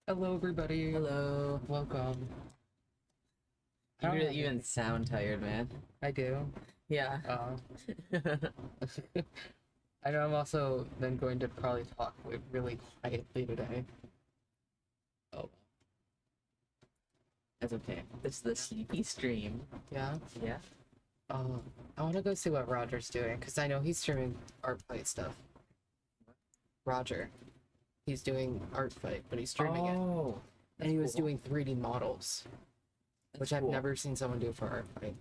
Hello, everybody. Hello. Welcome. I You don't really have even any- sound tired, man. I do. Yeah. Uh, I know I'm also then going to probably talk really quietly today. Oh, That's okay. It's the sleepy stream. yeah. Yeah. Uh, I want to go see what Roger's doing because I know he's streaming art fight stuff. Roger, he's doing art fight, but he's streaming it, Oh. and he was cool. doing 3D models, which I've cool. never seen someone do for art fight.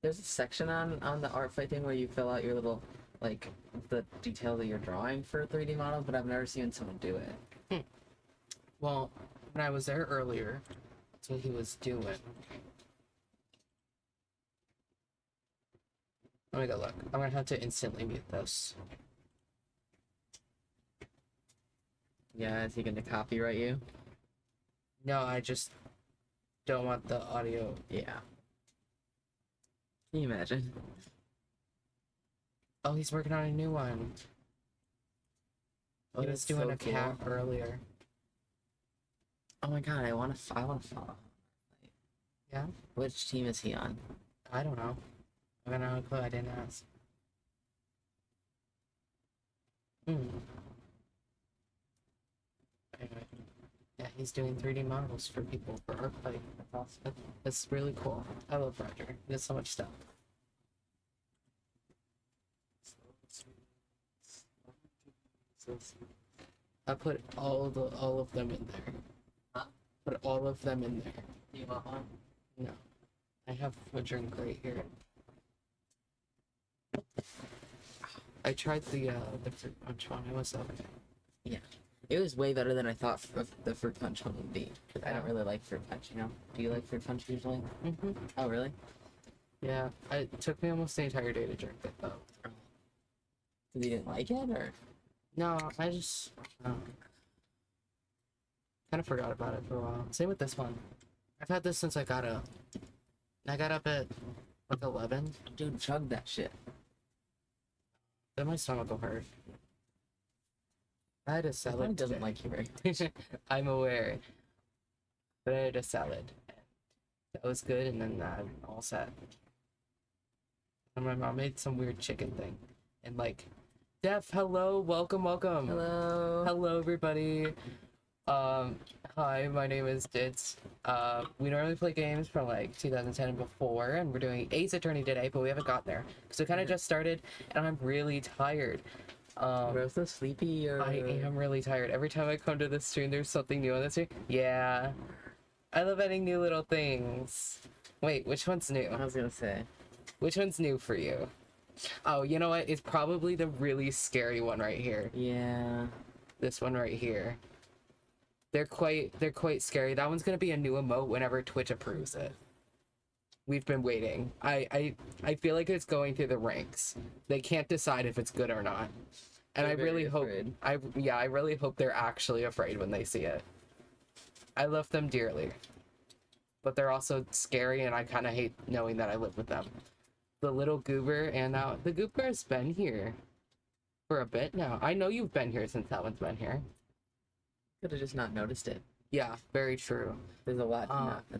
There's a section on the art fight thing where you fill out your little like the detail that you're drawing for a 3D model, but I've never seen someone do it. Well, when I was there earlier, that's what he was doing. Let me go look. I'm gonna have to instantly mute this. Yeah, is he gonna copyright you? No, I just don't want the audio. Yeah. Can you imagine? Oh, he's working on a new one. Oh, He was that's doing so a cat earlier. Oh my god, I wanna follow. Yeah? Which team is he on? I don't know. I got no clue. I didn't ask. Anyway. Yeah, he's doing 3D models for people for art play. That's awesome. That's really cool. I love Roger. He does so much stuff. I put all of them in there. Put all of them in there. You want one? No. I have a drink right here. I tried the fruit punch one. It was okay. Yeah. It was way better than I thought the fruit punch one would be. Because I don't really like fruit punch, you know? Do you like fruit punch usually? Mm-hmm. Oh, really? Yeah, it took me almost the entire day to drink it though. Because you didn't like it, or? No, I just kind of forgot about it for a while. Same with this one. I've had this since I got up. I got up at like 11. Dude, chug that shit. Then my stomach will hurt. I had a Someone salad doesn't today. like you very I'm aware. But I had a salad. That was good, and then I'm all set. And my mom made some weird chicken thing. And like, Def, hello, welcome. Hello. Hello, everybody. Hi, my name is Ditz. We normally play games from like 2010 and before, and we're doing Ace Attorney today, but we haven't got there. So we kind of just started, and I'm really tired. We're so sleepy, or... I am really tired. Every time I come to the stream, there's something new on the stream. Yeah. I love adding new little things. Wait, which one's new? I was gonna say. Which one's new for you? Oh, you know what? It's probably the really scary one right here. Yeah. This one right here. They're quite scary. That one's gonna be a new emote whenever Twitch approves it. We've been waiting. I feel like it's going through the ranks. They can't decide if it's good or not. And They're I really very hope afraid. I really hope they're actually afraid when they see it. I love them dearly. But they're also scary, and I kind of hate knowing that I live with them. The little goober, and now the goober has been here for a bit now. I know you've been here since that one's been here. Could have just not noticed it. Yeah, very true. There's a lot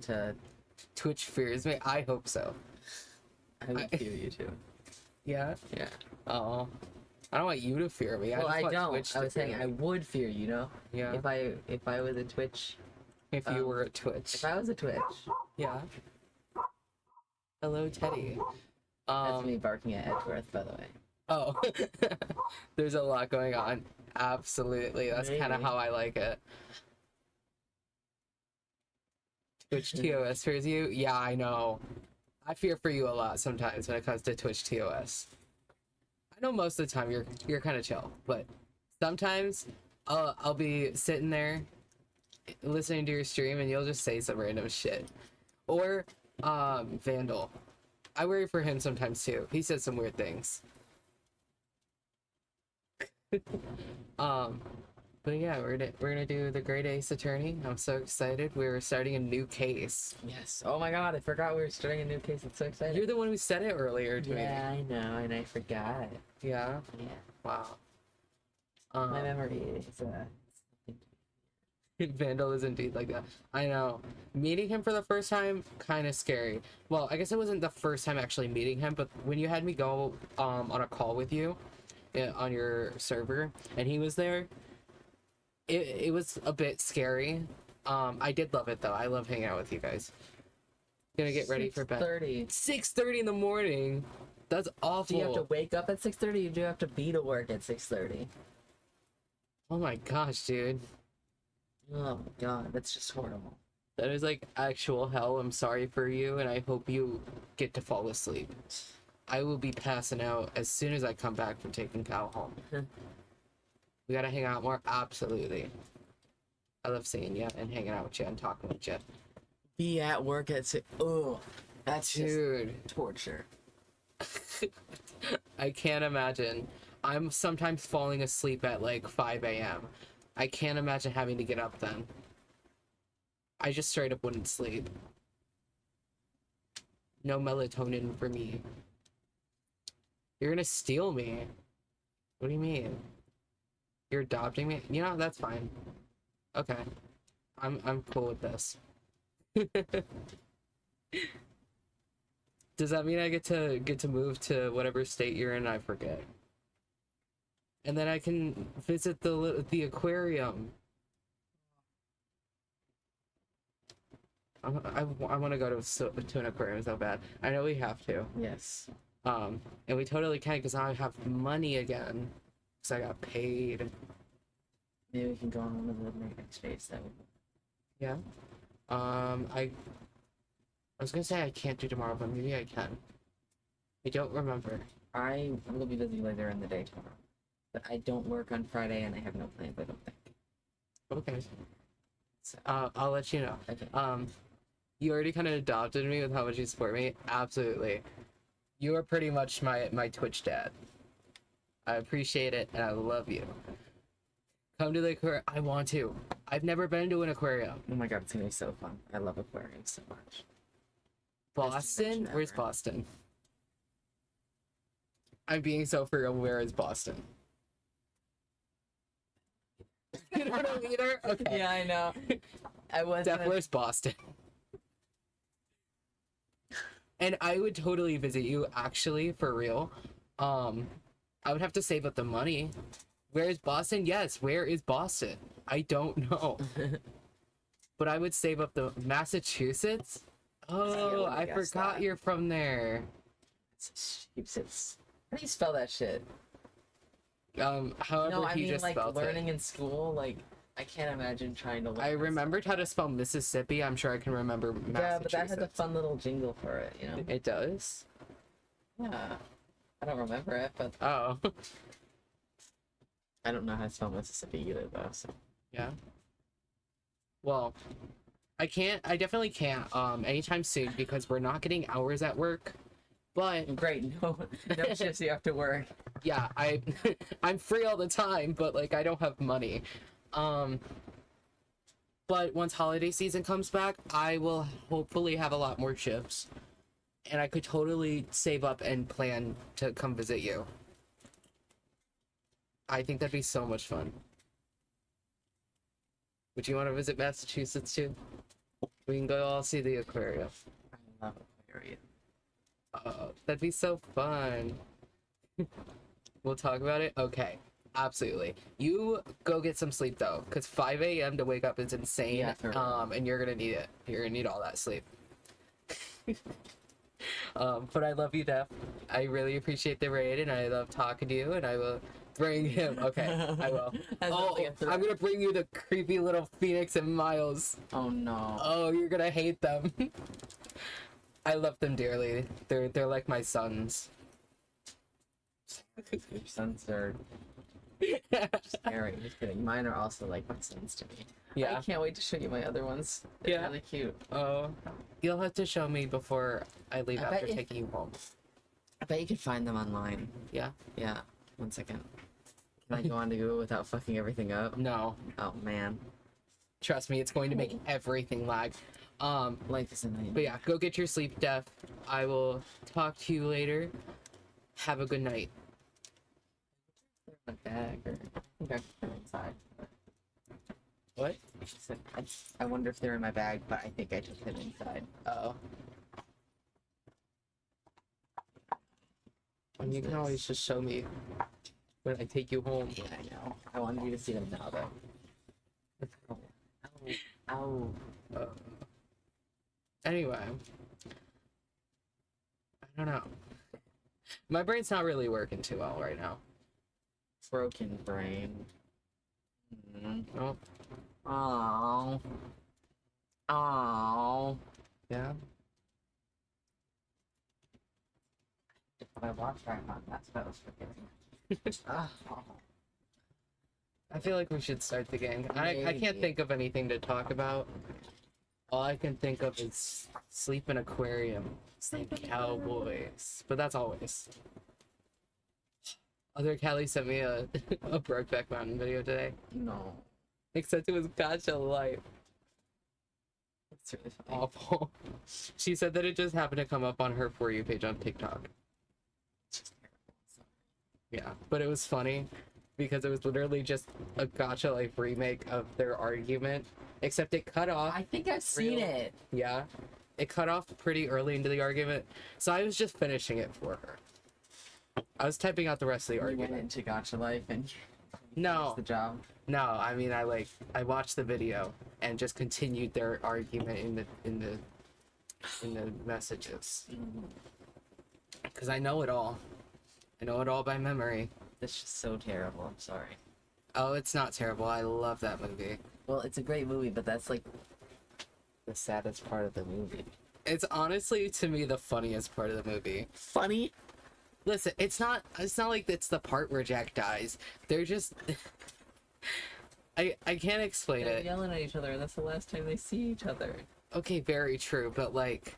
to... Twitch fears me. I hope so. I would fear you too. Yeah. Yeah. Oh, I don't want you to fear me. Well, just I want don't. Twitch I to was saying fear I me. would fear you, know? Yeah. If I was a Twitch... If you were at Twitch. If I was a Twitch... Yeah. Hello, Teddy. That's me barking at Edgeworth, by the way. Oh, there's a lot going on. Absolutely, that's kind of Maybe. how I like it. Twitch TOS fears you? Yeah, I know. I fear for you a lot sometimes when it comes to Twitch TOS. I know most of the time you're kind of chill, but sometimes I'll be sitting there listening to your stream and you'll just say some random shit. Or Vandal. I worry for him sometimes too. He says some weird things. But yeah, we're gonna do the Great Ace Attorney. I'm so excited. We're starting a new case. Yes. Oh my god, I forgot we were starting a new case. It's so exciting. You're the one who said it earlier to me. Yeah, I know, and I forgot. Yeah. Yeah. Wow. My memory is something to Vandal is indeed like that. I know. Meeting him for the first time, kind of scary. Well, I guess it wasn't the first time actually meeting him, but when you had me go on a call with you on your server, and he was there, it was a bit scary. I did love it though. I love hanging out with you guys. Gonna get ready for bed. 6:30. 6:30 in the morning. That's awful. Do you have to wake up at 6:30? Or do you have to be to work at 6:30? Oh my gosh, dude. Oh my god, that's just horrible. That is like actual hell. I'm sorry for you, and I hope you get to fall asleep. I will be passing out as soon as I come back from taking Cal home. We gotta hang out more. Absolutely. I love seeing you and hanging out with you and talking with you. Be at work at 6. Oh, that's Dude. just torture. I can't imagine. I'm sometimes falling asleep at like 5 a.m. I can't imagine having to get up then. I just straight up wouldn't sleep. No melatonin for me. You're gonna steal me. What do you mean? You're adopting me? You know, that's fine. Okay. I'm cool with this. Does that mean I get to move to whatever state you're in? I forget. And then I can visit the aquarium. I want to go to an aquarium so bad. I know we have to. Yes. And we totally can because I have money again. Because I got paid. Maybe we can go on one of the next days that would. Yeah. I was gonna say I can't do tomorrow, but maybe I can. I don't remember. I will be busy later in the day tomorrow. But I don't work on Friday and I have no plans, I don't think. Okay. So, I'll let you know. okay. You already kind of adopted me with how much you support me. Absolutely. You are pretty much my Twitch dad. I appreciate it and I love you. Come to the aquarium. I want to. I've never been to an aquarium. Oh my god, it's gonna be so fun. I love aquariums so much. Boston? Where's ever. Boston? I'm being so for real. Where is Boston? You don't know either? Okay. Yeah, I know. I was. Steph, where's Boston? And I would totally visit you, actually, for real. I would have to save up the money. Where is Boston? Yes, where is Boston? I don't know. But I would save up the Massachusetts? Oh, I forgot you're from there. Massachusetts. How do you spell that shit? However No, I he mean just like spelled learning it. in school. Like I can't imagine trying to. Learn I remembered how to spell Mississippi. I'm sure I can remember Massachusetts. Yeah, but that has a fun little jingle for it, you know. It does? Yeah, I don't remember it, but Oh. I don't know how to spell Mississippi either, though. So. Yeah. Well, I definitely can't anytime soon because we're not getting hours at work. But Great, no shifts you have to work. yeah, I'm free all the time, but like I don't have money. But once holiday season comes back, I will hopefully have a lot more shifts. And I could totally save up and plan to come visit you. I think that'd be so much fun. Would you want to visit Massachusetts too? We can go all see the aquarium. I love aquarium. That'd be so fun. We'll talk about it? Okay. Absolutely. You go get some sleep though, because 5 a.m. to wake up is insane. Yeah, and you're gonna need it. You're gonna need all that sleep. But I love you, Def. I really appreciate the raid, and I love talking to you, and I will bring him. Okay, I will. Oh, I'm gonna bring you the creepy little Phoenix and Miles. Oh no. Oh, you're gonna hate them. I love them dearly. They're like my sons. Your sons are scary. Just kidding. Mine are also like my sons to me. Yeah. I can't wait to show you my other ones. They're Yeah. really cute. Oh, you'll have to show me before I leave I after bet you- taking you home. I bet you can find them online. Yeah? Yeah. 1 second. Can I go on to Google without fucking everything up? No. Oh man. Trust me, it's going to make everything lag. Life is a nightmare. But yeah, go get your sleep, Def. I will talk to you later. Have a good night. My bag or I think I put it inside. What? She said, I wonder if they're in my bag, but I think I took them inside. Oh. And you can always just show me when I take you home. Yeah, I know. I wanted you to see them now, though. Ow. Ow. Uh, anyway. I don't know. My brain's not really working too well right now. Broken brain. Oh, Oh. Oh. yeah. My watch right on. That's what I was forgetting. Oh. I feel like we should start the game. I can't Maybe. think of anything to talk about. All I can think of is sleep in aquarium and cowboys. But that's always. Other Callie sent me a Brokeback Mountain video today. No. Except it was Gotcha Life. It's really funny. Awful. She said that it just happened to come up on her For You page on TikTok. It's just terrible. So- Yeah, but it was funny because it was literally just a Gotcha Life remake of their argument, except it cut off. I think I've seen Real- it. Yeah, it cut off pretty early into the argument, so I was just finishing it for her. I was typing out the rest of the You went argument. into Gotcha Life and No, finished the job. no, I mean I watched the video and just continued their argument in the messages because I know it all. I know it all by memory. This is so terrible. I'm sorry. Oh, it's not terrible. I love that movie. Well, it's a great movie, but that's like the saddest part of the movie. It's honestly to me the funniest part of the movie. Funny? Listen, it's not like it's the part where Jack dies. They're just I can't explain They're it. yelling at each other, and that's the last time they see each other. Okay, very true, but like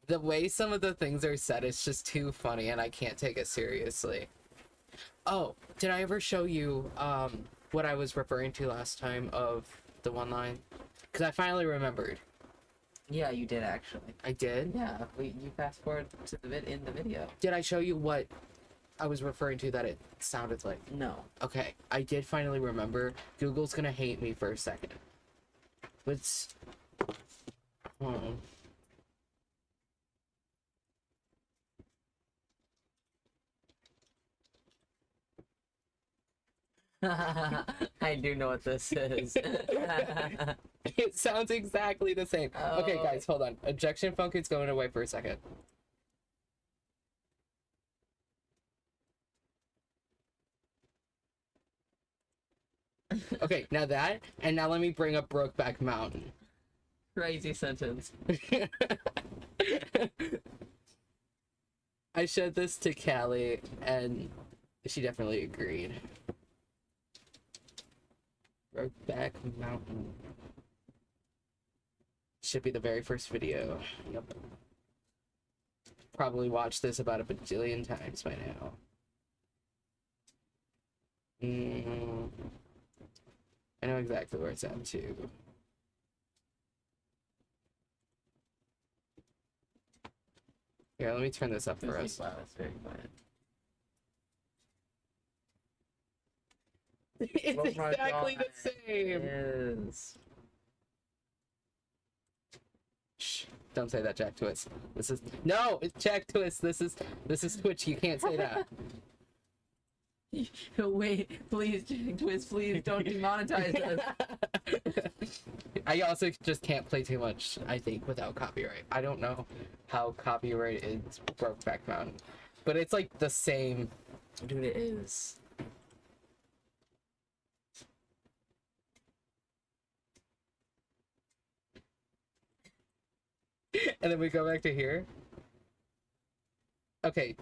the way some of the things are said is just too funny and I can't take it seriously. Oh, did I ever show you what I was referring to last time of the one line? Cuz I finally remembered. Yeah, you did actually. I did. Yeah, you fast forward to the in the video. Did I show you what I was referring to that it sounded like? No. Okay, I did finally remember. Google's gonna hate me for a second. Let's. Hmm. I do know what this is. It sounds exactly the same. Okay, Oh. guys, hold on. Ejection funk is going away for a second. Okay, now that, and now let me bring up Brokeback Mountain. Crazy sentence. I showed this to Callie, and she definitely agreed. Brokeback Mountain. Should be the very first video. Yep. Probably watched this about a bajillion times by now. I know exactly where it's at too. Here, let me turn this up for us. Wow, that's very quiet. It's Oh my exactly God. the same. Yes. Shh, don't say that, Jack Twist. This is no, it's Jack Twist. This is Twitch. You can't say that. Wait, please, Jack Twist, please don't demonetize us. I also just can't play too much, I think, without copyright. I don't know how copyright is Brokeback Mountain, but it's like the same. Dude, it is. And then we go back to here. Okay.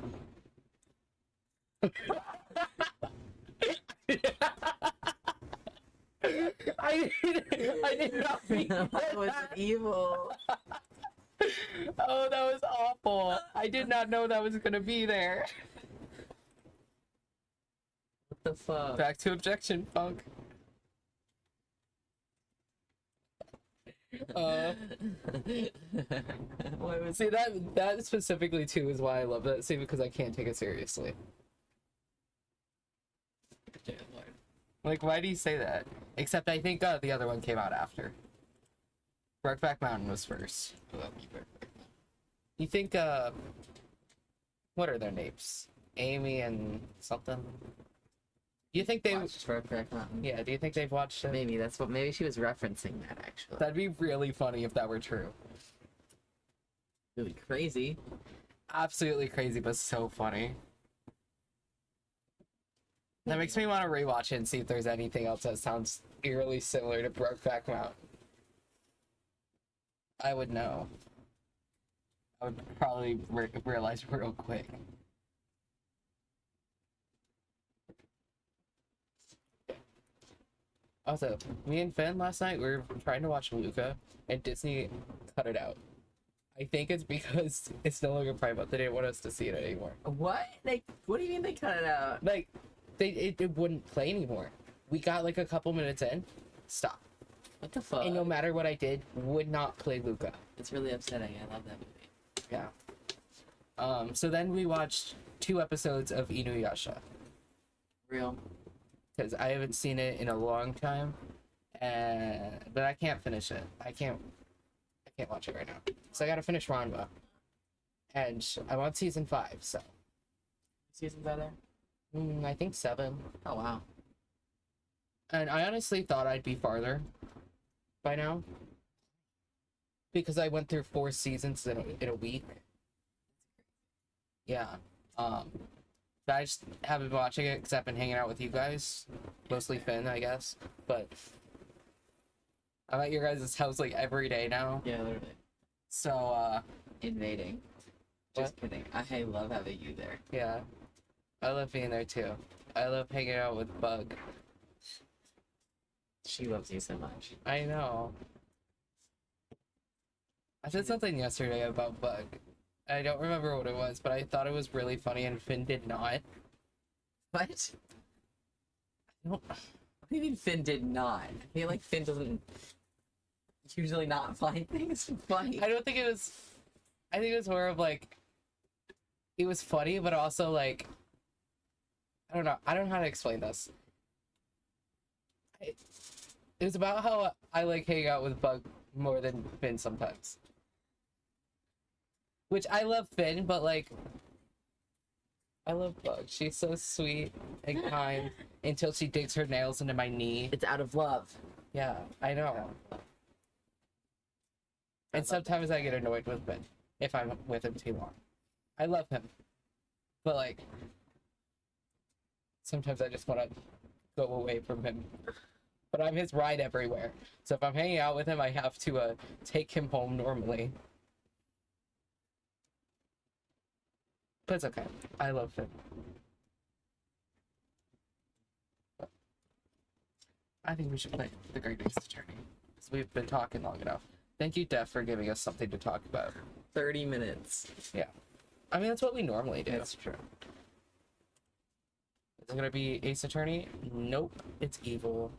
I did not mean That was evil. Oh, that was awful. I did not know that was gonna be there. What the fuck? Back to objection funk. Why was See that specifically too is why I love that scene because I can't take it seriously. Like, why do you say that? Except I think the other one came out after. Brokeback Mountain was first. You think, what are their names? Amy and something? Do you think they... Watched Brokeback Mountain. Yeah, do you think they've watched it? Maybe that's what. Maybe she was referencing that actually. That'd be really funny if that were true. Really crazy. Absolutely crazy, but so funny. That makes me want to rewatch it and see if there's anything else that sounds eerily similar to Brokeback Mountain. I would know. I would probably realize real quick. Also, me and Finn last night, we were trying to watch Luca, and Disney cut it out. I think it's because it's no longer private. They didn't want us to see it anymore. What? What do you mean they cut it out? Like, it wouldn't play anymore. We got like a couple minutes in, stop. What the fuck? And no matter what I did, would not play Luca. It's really upsetting. I love that movie. Yeah. So then we watched 2 episodes of Inuyasha. Real. Because I haven't seen it in a long time. But I can't finish it. I can't watch it right now. So I gotta finish Ranma. And I'm on season 5, so. Seasons are there? I think 7. Oh wow. And I honestly thought I'd be farther by now. Because I went through 4 seasons in a week. Yeah. But I just haven't been watching it because I've been hanging out with you guys. Mostly Finn, I guess. But I'm at your guys' house like every day now. Yeah, literally. So, Invading. Just kidding. I love having you there. yeah. I love being there too. I love hanging out with Bug. She loves you so much. I know. I said something yesterday about Bug. I don't remember what it was, but I thought it was really funny and Finn did not. What? I don't... What do you mean Finn did not? I feel like Finn doesn't usually not find things funny. I don't think it was... I think it was more of like... It was funny, but also like... I don't know. I don't know how to explain this. It was about how I like hanging out with Bug more than Finn sometimes. Which I love Finn, but like... I love Bug. She's so sweet and kind until she digs her nails into my knee. It's out of love. Yeah, I know. And sometimes I get annoyed with Finn if I'm with him too long. I love him. But like... Sometimes I just want to go away from him. But I'm his ride everywhere. So if I'm hanging out with him, I have to take him home normally. But it's okay. I love him. I think we should play The Great Ace Attorney. Because we've been talking long enough. Thank you, Def, for giving us something to talk about. 30 minutes. Yeah. I mean, that's what we normally do. That's true. Is it gonna be Ace Attorney? Nope. It's Evil.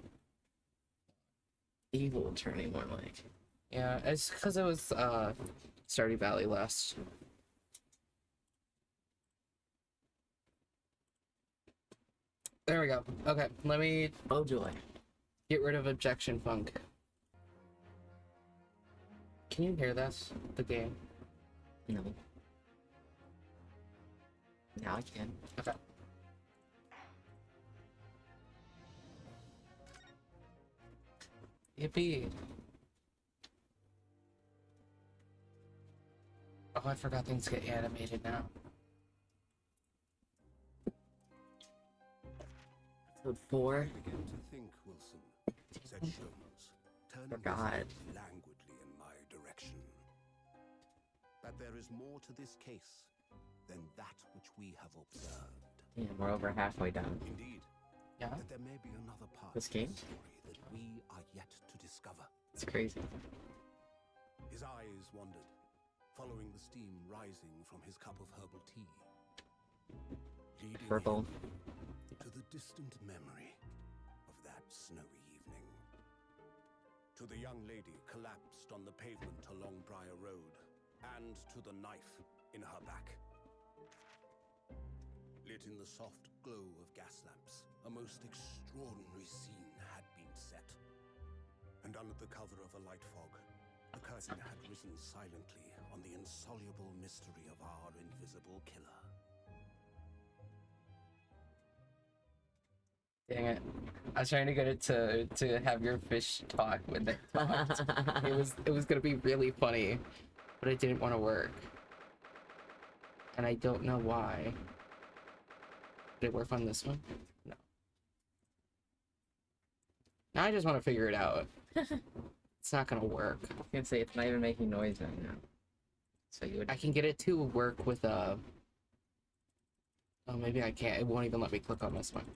Evil attorney, more like. Yeah, it's because it was Stardew Valley last. There we go. Okay, let me Oh joy. get rid of Objection Funk. Can you hear this? The game? No. Now I can. Okay. Yippee. Oh, I forgot things get animated now. Episode 4. I begin to think, Wilson, said Sholmes, turning Forgot. his head languidly in my direction, that there is more to this case than that which we have observed. Yeah, we're over halfway done. Indeed, Yeah? that there may be another part This of the game? story that we are yet to discover. It's crazy. His eyes wandered, following the steam rising from his cup of herbal tea, leading Purple. him to the distant memory of that snowy evening. To the young lady collapsed on the pavement along Briar Road, and to the knife in her back. Lit in the soft glow of gas lamps, a most extraordinary scene had been set. under the cover of a light fog, the curtain had risen silently on the insoluble mystery of our invisible killer. Dang it. I was trying to get it to have your fish talk when they talked. It was gonna be really funny, but it didn't want to work. And I don't know why. Did it work on this one? No. Now I just want to figure it out. It's not gonna work. I was gonna say it's not even making noise right now. So you would. I can get it to work with a. Oh, maybe I can't. It won't even let me click on this one.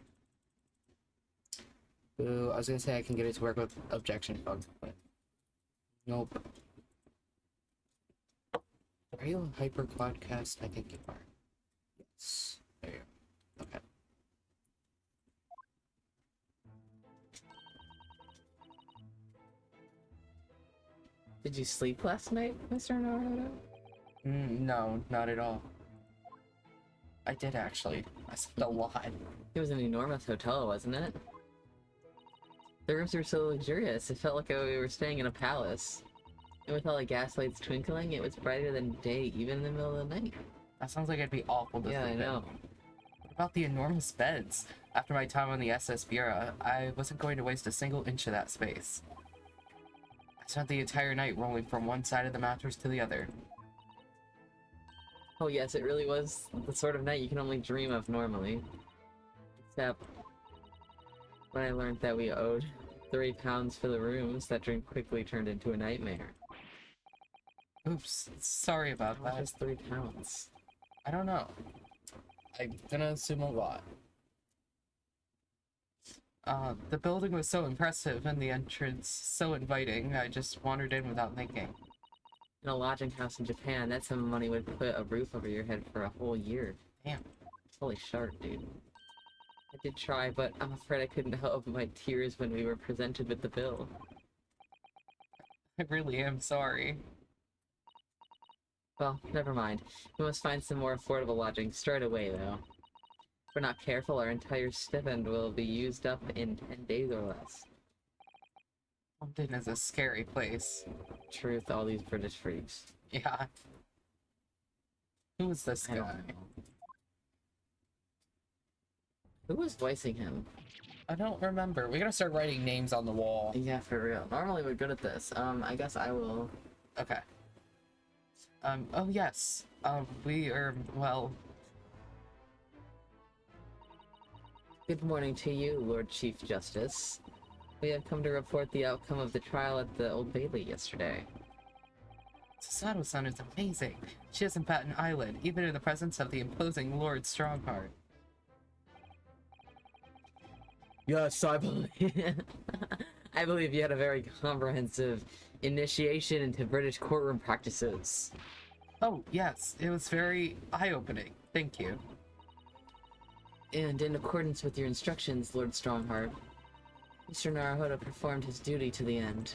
Ooh, I was gonna say I can get it to work with objection bug, but nope. Are you a hyper quadcast? I think you are. Yes. There you go. Okay. Did you sleep last night, Mr. Naruto? No, not at all. I did actually. I slept a lot. It was an enormous hotel, wasn't it? The rooms were so luxurious, it felt like we were staying in a palace. And with all the gaslights twinkling, it was brighter than day, even in the middle of the night. That sounds like it'd be awful to Yeah, I sleep in. know. What about the enormous beds? After my time on the SS Bureau, I wasn't going to waste a single inch of that space. I spent the entire night rolling from one side of the mattress to the other. Oh yes, it really was the sort of night you can only dream of normally. Except when I learned that we owed £3 for the rooms, that dream quickly turned into a nightmare. Oops, sorry about How much that. is £3? I don't know. I'm gonna assume a lot. The building was so impressive and the entrance so inviting, I just wandered in without thinking. In a lodging house in Japan, that sum of money would put a roof over your head for a whole year. Damn. Holy shark, dude. I did try, but I'm afraid I couldn't help my tears when we were presented with the bill. I really am sorry. Well, never mind. We must find some more affordable lodging straight away, though. If we're not careful, our entire stipend will be used up in 10 days or less. London is a scary place. Truth, all these British freaks. Yeah. Who is this I guy? don't know. Who was voicing him? I don't remember. We gotta start writing names on the wall. Yeah, for real. Normally we're good at this. I guess I will... Okay. Oh yes. We are, well... Good morning to you, Lord Chief Justice. We have come to report the outcome of the trial at the Old Bailey yesterday. Sasato-san is amazing. She doesn't bat an eyelid, even in the presence of the imposing Lord Strongheart. Yes, I believe... I believe you had a very comprehensive initiation into British courtroom practices. Oh, yes. It was very eye-opening. Thank you. And in accordance with your instructions, Lord Strongheart, Mr. Naruhodo performed his duty to the end.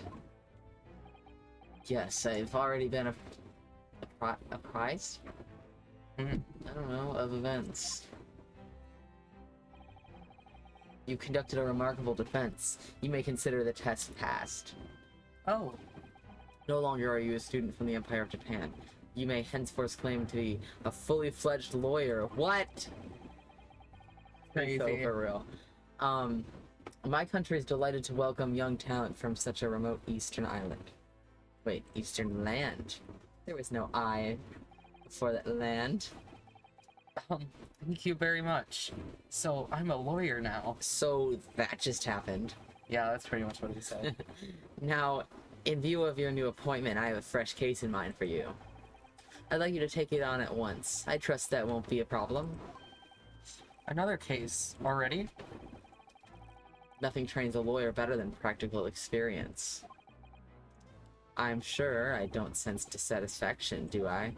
Yes, I've already been apprised? Mhm. I don't know, of events. You conducted a remarkable defense. You may consider the test passed. Oh, No longer are you a student from the Empire of Japan. You may henceforth claim to be a fully fledged lawyer. What? crazy. So for real. My country is delighted to welcome young talent from such a remote eastern island. Wait, eastern land? There was no I before that land. Thank you very much. So, I'm a lawyer now. So that just happened. Yeah, that's pretty much what he said. Now, in view of your new appointment, I have a fresh case in mind for you. I'd like you to take it on at once. I trust that won't be a problem. Another case already? Nothing trains a lawyer better than practical experience. I'm sure I don't sense dissatisfaction, do I?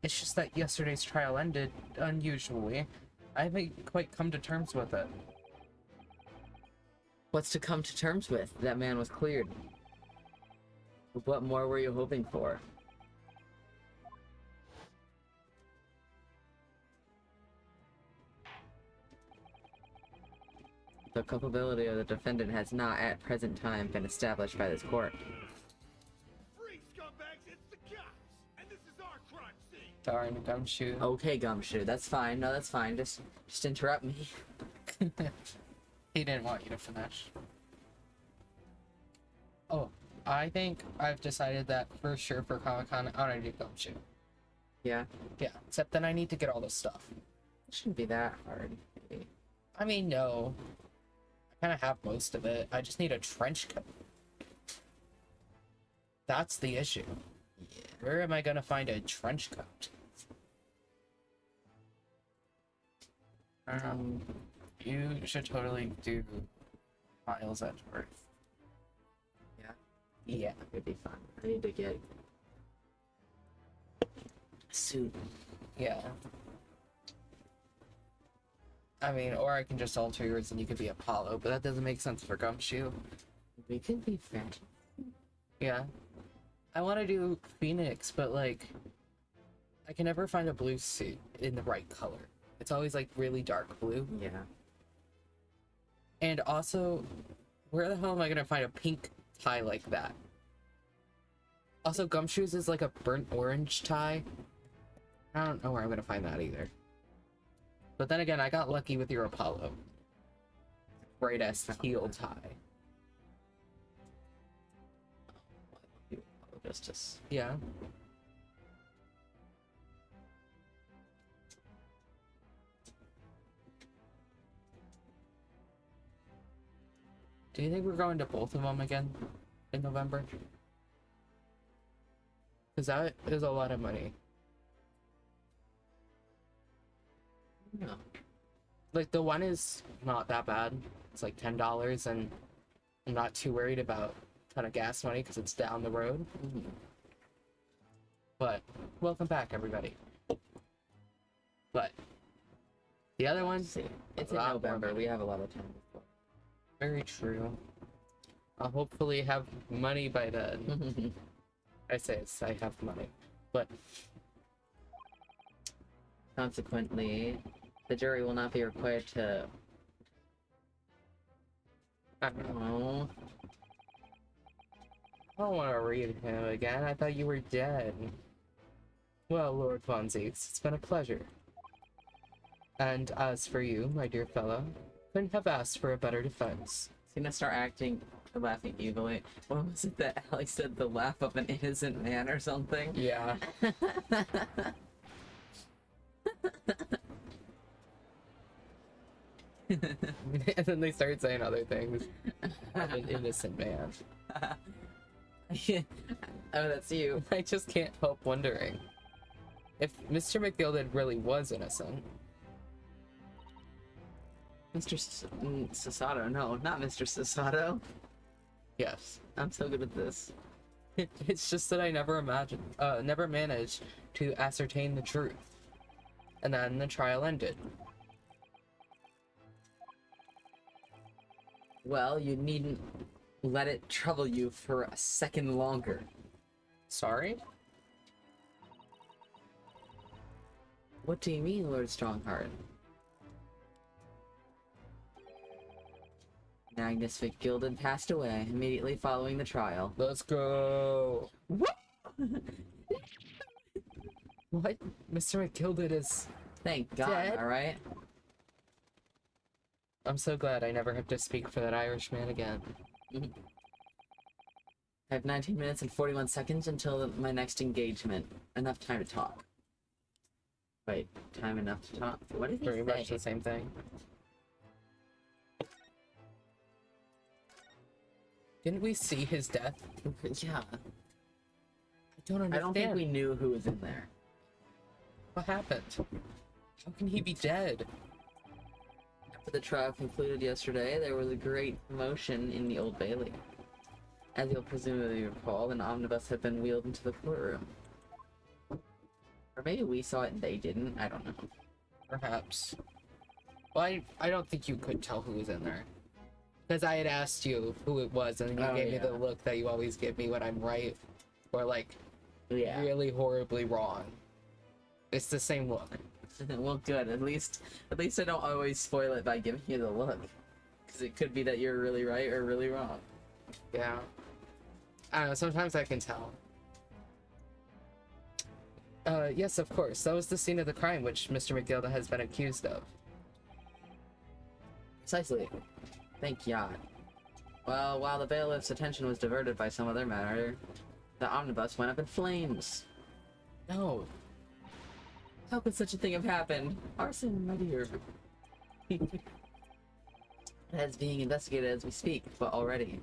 It's just that yesterday's trial ended unusually. I haven't quite come to terms with it. What's to come to terms with? That man was cleared. What more were you hoping for? The culpability of the defendant has not at present time been established by this court. Free scumbags, it's the cops! And this is our crime scene! Darn gumshoe. Okay, Gumshoe, that's fine. No, that's fine. Just interrupt me. He didn't want you to finish. Oh, I think I've decided that for sure for Comic-Con, I want to do gumshoe. Yeah, Yeah, except then I need to get all this stuff. it shouldn't be that hard. Maybe. I mean, no. I kind of have most of it. I just need a trench coat. That's the issue. Yeah. Where am I gonna find a trench coat? You should totally do Miles Edgeworth. Yeah, Yeah. it'd be fun. I need to get a suit. Yeah. I mean, or I can just alter yours and you could be Apollo, but that doesn't make sense for Gumshoe. We could be friends. Yeah. I want to do Phoenix, but like, I can never find a blue suit in the right color. It's always like really dark blue. Yeah. And also, where the hell am I gonna find a pink tie like that? Also, Gumshoes is like a burnt orange tie. I don't know where I'm gonna find that either. But then again, I got lucky with your Apollo. Bright ass teal tie. Justice. Yeah. Do you think we're going to both of them again in November? Because that is a lot of money. No. Like, the one is not that bad. It's like $10, and I'm not too worried about a ton of gas money because it's down the road. Mhm. But, welcome back, everybody. But, the other one, See, it's in lot more November. money. We have a lot of time before. Very true. I'll hopefully have money by then. I say I have money. But, Consequently, the jury will not be required to. I don't know. Oh, I don't want to read him again. I thought you were dead. Well, Lord Von Zeeks, it's been a pleasure. And as for you, my dear fellow, couldn't have asked for a better defense. he's gonna start laughing evilly. What was it that Alex said? The laugh of an innocent man or something? Yeah. And then they started saying other things. I'm an innocent man. Oh, that's you. I just can't help wondering if Mr. McGilded really was innocent. Mr. Sasato. No, not Mr. Sasato. Yes. I'm so good at this. It's just that I never managed to ascertain the truth. And then the trial ended. Well, you needn't let it trouble you for a second longer. Sorry? What do you mean, Lord Strongheart? Magnus McGilded passed away immediately following the trial. Let's go. What? What? Mr. McGilded is... Thank God, Dead? alright? I'm so glad I never have to speak for that Irishman again. I have 19 minutes and 41 seconds until my next engagement. Enough time to talk. Wait, time enough to talk? What did he Pretty much say? the same thing. Didn't we see his death? Yeah. I don't understand. I don't think we knew who was in there. What happened? How can he be dead? After the trial concluded yesterday, there was a great commotion in the Old Bailey. As you'll presumably recall, an omnibus had been wheeled into the courtroom. Or maybe we saw it and they didn't, I don't know. Perhaps. Well, I don't think you could tell who was in there. Because I had asked you who it was, and then you gave me the look that you always give me when I'm right, or like, really horribly wrong. It's the same look. Well, good. At least I don't always spoil it by giving you the look. Because it could be that you're really right or really wrong. Yeah. I don't know, sometimes I can tell. Yes, of course. That was the scene of the crime which Mr. McGilda has been accused of. Precisely. Thank God. Well, while the bailiff's attention was diverted by some other matter, the omnibus went up in flames. No. How could such a thing have happened? Arson, my dear. It is being investigated as we speak, but already.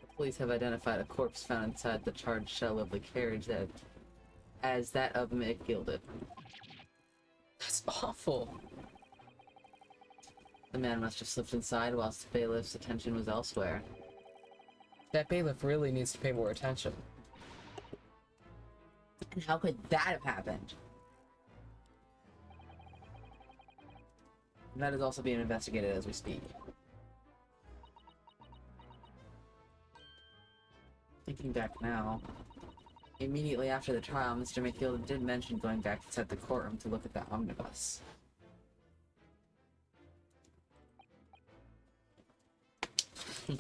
The police have identified a corpse found inside the charred shell of the carriage as that of McGilded. That's awful. The man must have slipped inside whilst the bailiff's attention was elsewhere. That bailiff really needs to pay more attention. And how could that have happened? That is also being investigated as we speak. Thinking back now, immediately after the trial, Mr. McGill did mention going back inside the courtroom to look at the omnibus.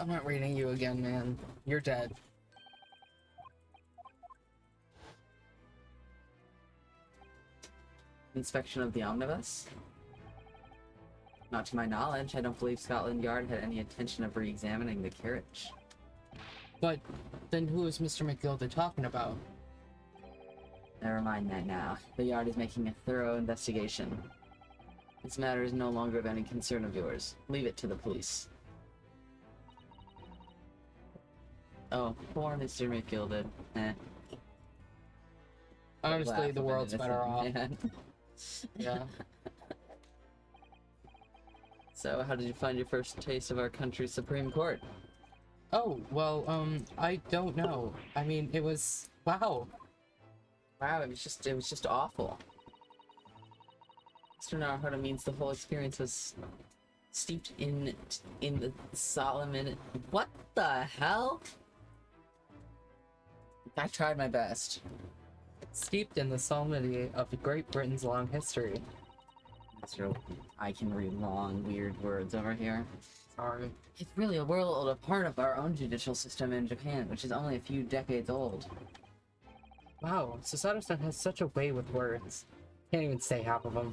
I'm not reading you again, man. You're dead. Inspection of the omnibus? Not to my knowledge, I don't believe Scotland Yard had any intention of re-examining the carriage. But then who is Mr. McGilda talking about? Never mind that now. The Yard is making a thorough investigation. This matter is no longer of any concern of yours. Leave it to the police. Oh, poor Mr. McGilded. Honestly, Laugh the of world's an better off. innocent man. Yeah. So, how did you find your first taste of our country's Supreme Court? Oh, well, I don't know. I mean, it was... Wow. Wow, it was just awful. Mr. Naruhodo means the whole experience was steeped in the Solomon. What the hell? I tried my best. Steeped in the solemnity of Great Britain's long history. So I can read long, weird words over here. Sorry. It's really a world apart of our own judicial system in Japan, which is only a few decades old. Wow, Susato-san has such a way with words. Can't even say half of them.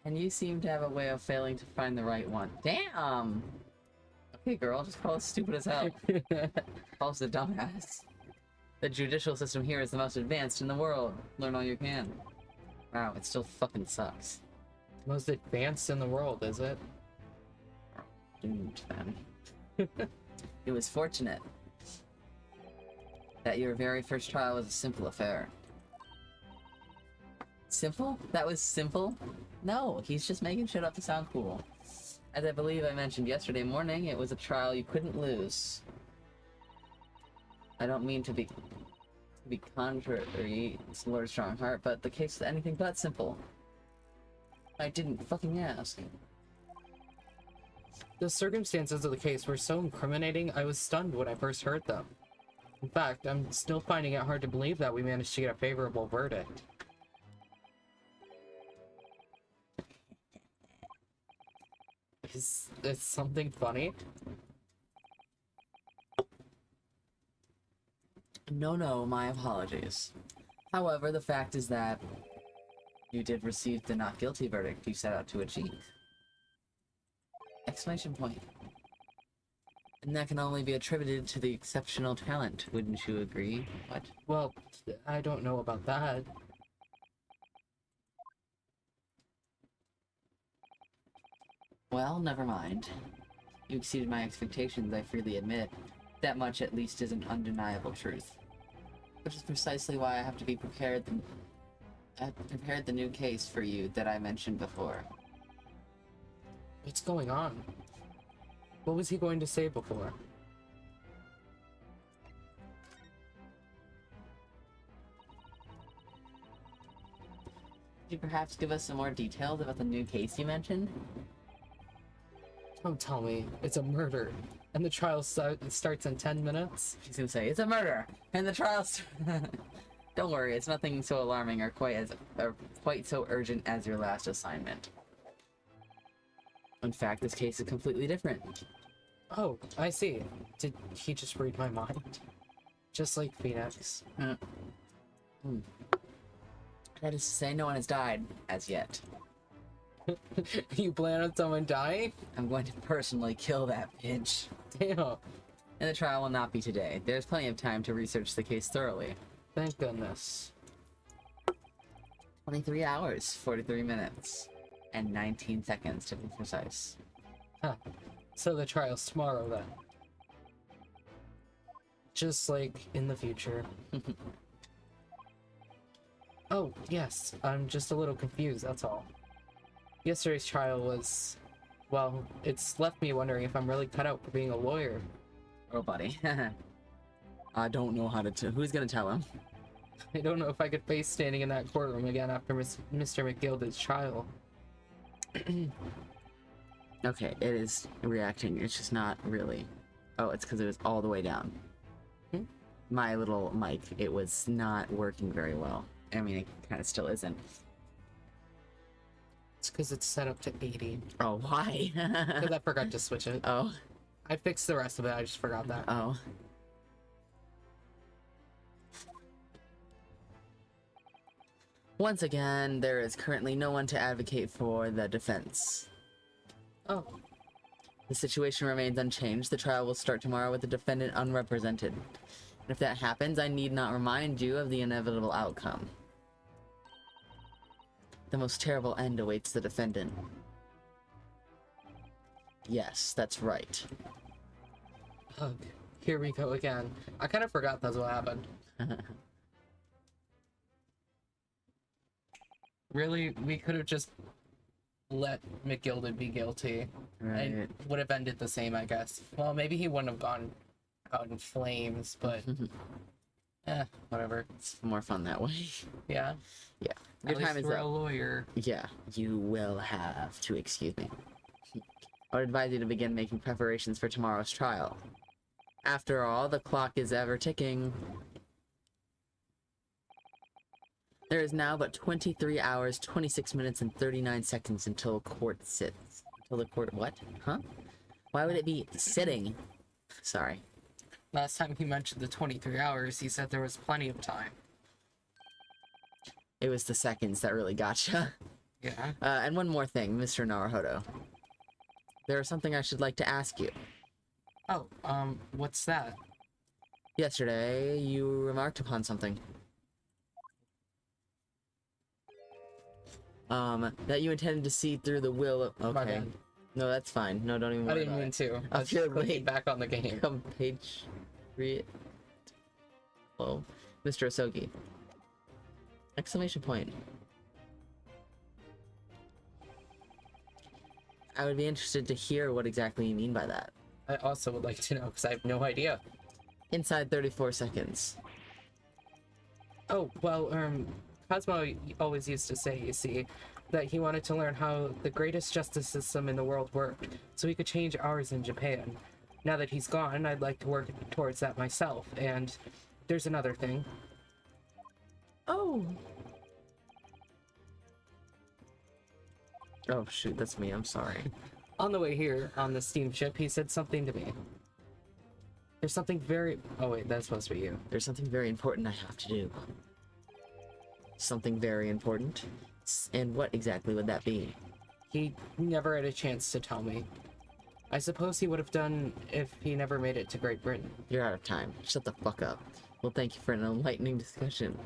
And you seem to have a way of failing to find the right one. Damn! Okay, girl, just call us stupid as hell. Call us a dumbass. The judicial system here is the most advanced in the world. Learn all you can. Wow, it still fucking sucks. Most advanced in the world, is it? Doomed, then. It was fortunate that your very first trial was a simple affair. Simple? That was simple? No, he's just making shit up to sound cool. As I believe I mentioned yesterday morning, it was a trial you couldn't lose. I don't mean to be contrary to Lord Strongheart, but the case is anything but simple. I didn't fucking ask. The circumstances of the case were so incriminating, I was stunned when I first heard them. In fact, I'm still finding it hard to believe that we managed to get a favorable verdict. Is this something funny? No, my apologies. However, the fact is that you did receive the not guilty verdict you set out to achieve. Exclamation point. And that can only be attributed to the exceptional talent, wouldn't you agree? What? Well, I don't know about that. Well, never mind. You exceeded my expectations, I freely admit. That much at least is an undeniable truth. Which is precisely why I have to be prepared. I've prepared the new case for you that I mentioned before. What's going on? What was he going to say before? Could you perhaps give us some more details about the new case you mentioned? Don't tell me. It's a murder. And the trial starts in 10 minutes? She's gonna say, it's a murder! And the trial Don't worry, it's nothing so alarming or quite so urgent as your last assignment. In fact, this case is completely different. Oh, I see. Did he just read my mind? Just like Phoenix. That is to say, no one has died as yet. You plan on someone dying? I'm going to personally kill that bitch. Damn. And the trial will not be today. There's plenty of time to research the case thoroughly. Thank goodness. 23 hours, 43 minutes, and 19 seconds to be precise. Huh. So the trial's tomorrow then. Just like in the future. Oh, yes. I'm just a little confused, that's all. Yesterday's trial was... Well, it's left me wondering if I'm really cut out for being a lawyer. Oh, buddy. I don't know how to who's gonna tell him? I don't know if I could face standing in that courtroom again after Mr. McGilded's trial. Okay, it is reacting. It's just not really. Oh, it's because it was all the way down. My little mic, it was not working very well. I mean, it kind of still isn't. It's because it's set up to 80. Oh, why? Because I forgot to switch it. Oh, I fixed the rest of it, I just forgot that. oh. Once again, there is currently no one to advocate for the defense. Oh, The situation remains unchanged. The trial will start tomorrow with the defendant unrepresented. And if that happens, I need not remind you of the inevitable outcome. The most terrible end awaits the defendant. Yes, that's right. ugh. Here we go again. I kind of forgot that's what happened. Really, we could have just let McGilded be guilty. Right. And would have ended the same, I guess. Well, maybe he wouldn't have gone out in flames, but... whatever. It's more fun that way. Yeah. Yeah. At Your time least is we're a up. lawyer. Yeah, you will have to excuse me. I would advise you to begin making preparations for tomorrow's trial. After all, the clock is ever ticking. There is now but 23 hours, 26 minutes, and 39 seconds until court sits. Until the court... What? Huh? Why would it be sitting? Sorry. Last time he mentioned the 23 hours, he said there was plenty of time. It was the seconds that really gotcha. Yeah. And one more thing, Mr. Naruhodo. There is something I should like to ask you. Oh, what's that? Yesterday, you remarked upon something. That you intended to see through the will of... My Okay. bad. No, that's fine. No, don't even I worry didn't about mean it. to. I I was feel just clicking like- back on the game. Come page... Read... Hello. Mr. Osogi. Exclamation point. I would be interested to hear what exactly you mean by that. I also would like to know, because I have no idea. Inside 34 seconds. Oh, well, Cosmo always used to say, you see, that he wanted to learn how the greatest justice system in the world worked, so he could change ours in Japan. Now that he's gone, I'd like to work towards that myself, and there's another thing. Oh! Oh shoot, that's me, I'm sorry. On the way here, on the steamship, he said something to me. There's something very... Oh wait, that's supposed to be you. There's something very important I have to do. Something very important? And what exactly would that be? He never had a chance to tell me. I suppose he would have done if he never made it to Great Britain. You're out of time. Shut the fuck up. Well, thank you for an enlightening discussion.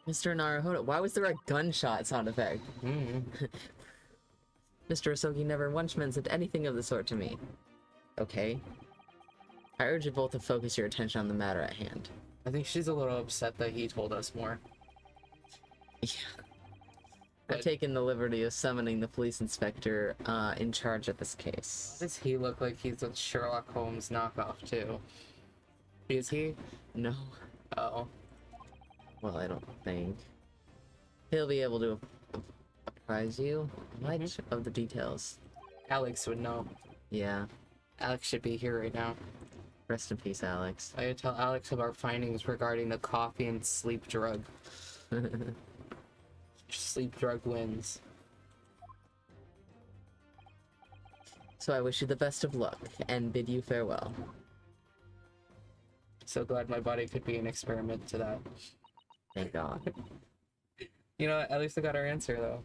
Mr. Naruhodo, why was there a gunshot sound effect? Mr. Osogi never once mentioned anything of the sort to me. Okay. I urge you both to focus your attention on the matter at hand. I think she's a little upset that he told us more. Yeah. I've taken the liberty of summoning the police inspector in charge of this case. Does he look like he's a Sherlock Holmes knockoff too? Is he? No. Oh. Well, I don't think. He'll be able to apprise you much of the details. Alex would know. Yeah. Alex should be here right now. Rest in peace, Alex. I could tell Alex about findings regarding the coffee and sleep drug. Sleep drug wins. So I wish you the best of luck and bid you farewell. So glad my body could be an experiment to that. Thank God. You know what? At least I got our answer, though.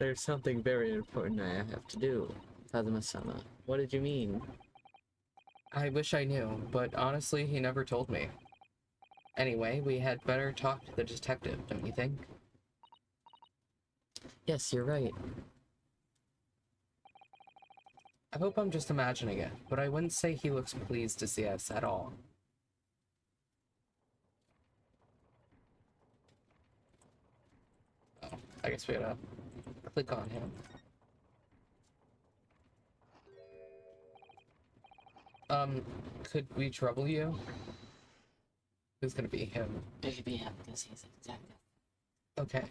There's something very important I have to do. Kazuma-sama, what did you mean? I wish I knew, but honestly, he never told me. Anyway, we had better talk to the detective, don't you think? Yes, you're right. I hope I'm just imagining it, but I wouldn't say he looks pleased to see us at all. Oh, I guess we gotta click on him. Could we trouble you? Who's gonna be him? Maybe him, because he's a detective. Okay.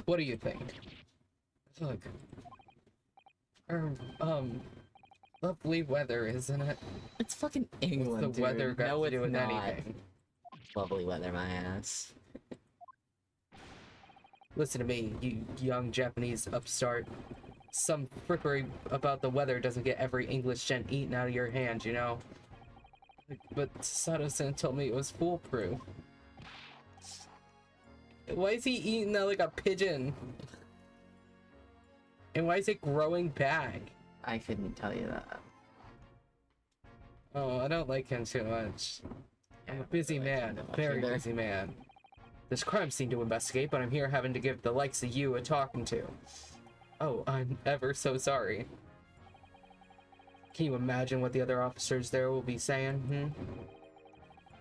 What do you think? Look. Lovely weather, isn't it? It's fucking What's England, the dude. weather got No, to it's do with not. anything? Lovely weather, my ass. Listen to me, you young Japanese upstart. Some frippery about the weather doesn't get every English gent eaten out of your hand, you know? But Sato-san told me it was foolproof. Why is he eating that like a pigeon? And why is it growing back? I couldn't tell you that. Oh, I don't like him too much. I'm a busy man, a very busy man. There's crime scene to investigate, but I'm here having to give the likes of you a talking to. Oh, I'm ever so sorry. Can you imagine what the other officers there will be saying,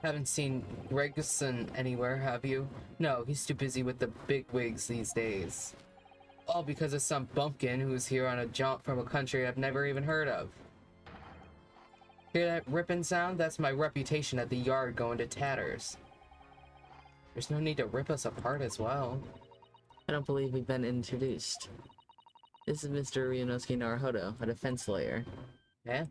Haven't seen Gregson anywhere, have you? No, he's too busy with the bigwigs these days. All because of some bumpkin who's here on a jaunt from a country I've never even heard of. Hear that ripping sound? That's my reputation at the yard going to tatters. There's no need to rip us apart as well. I don't believe we've been introduced. This is Mr. Ryunosuke Naruhodo, a defense lawyer. Yeah?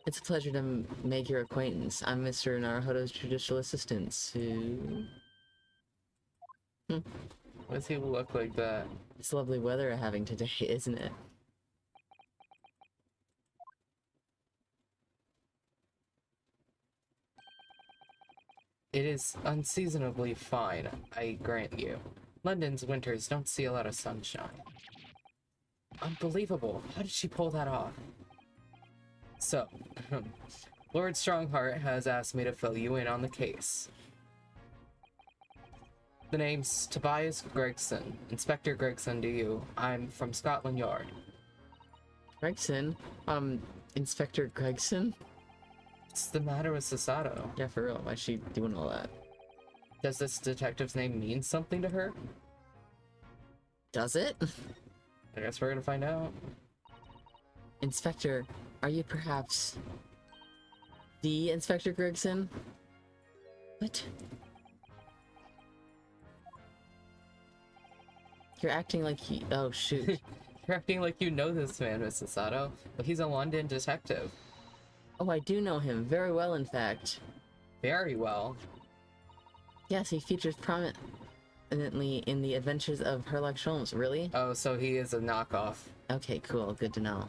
It's a pleasure to make your acquaintance. I'm Mr. Naruhodo's judicial assistant, who... Why does he look like that? It's lovely weather we're having today, isn't it? It is unseasonably fine, I grant you. London's winters don't see a lot of sunshine. Unbelievable. How did she pull that off? So, Lord Strongheart has asked me to fill you in on the case. The name's Tobias Gregson. Inspector Gregson to you. I'm from Scotland Yard. Gregson? Inspector Gregson? What's the matter with Sasato? Yeah, for real, why's she doing all that? Does this detective's name mean something to her? Does it? I guess we're gonna find out. Inspector, are you perhaps... the Inspector Gregson? What? You're acting like he... Oh, shoot. You're acting like you know this man, Miss Sasato, but he's a London detective. Oh, I do know him. Very well, in fact. Very well. Yes, he features prominently in the adventures of Sherlock Holmes. Really? Oh, so he is a knockoff. Okay, cool. Good to know.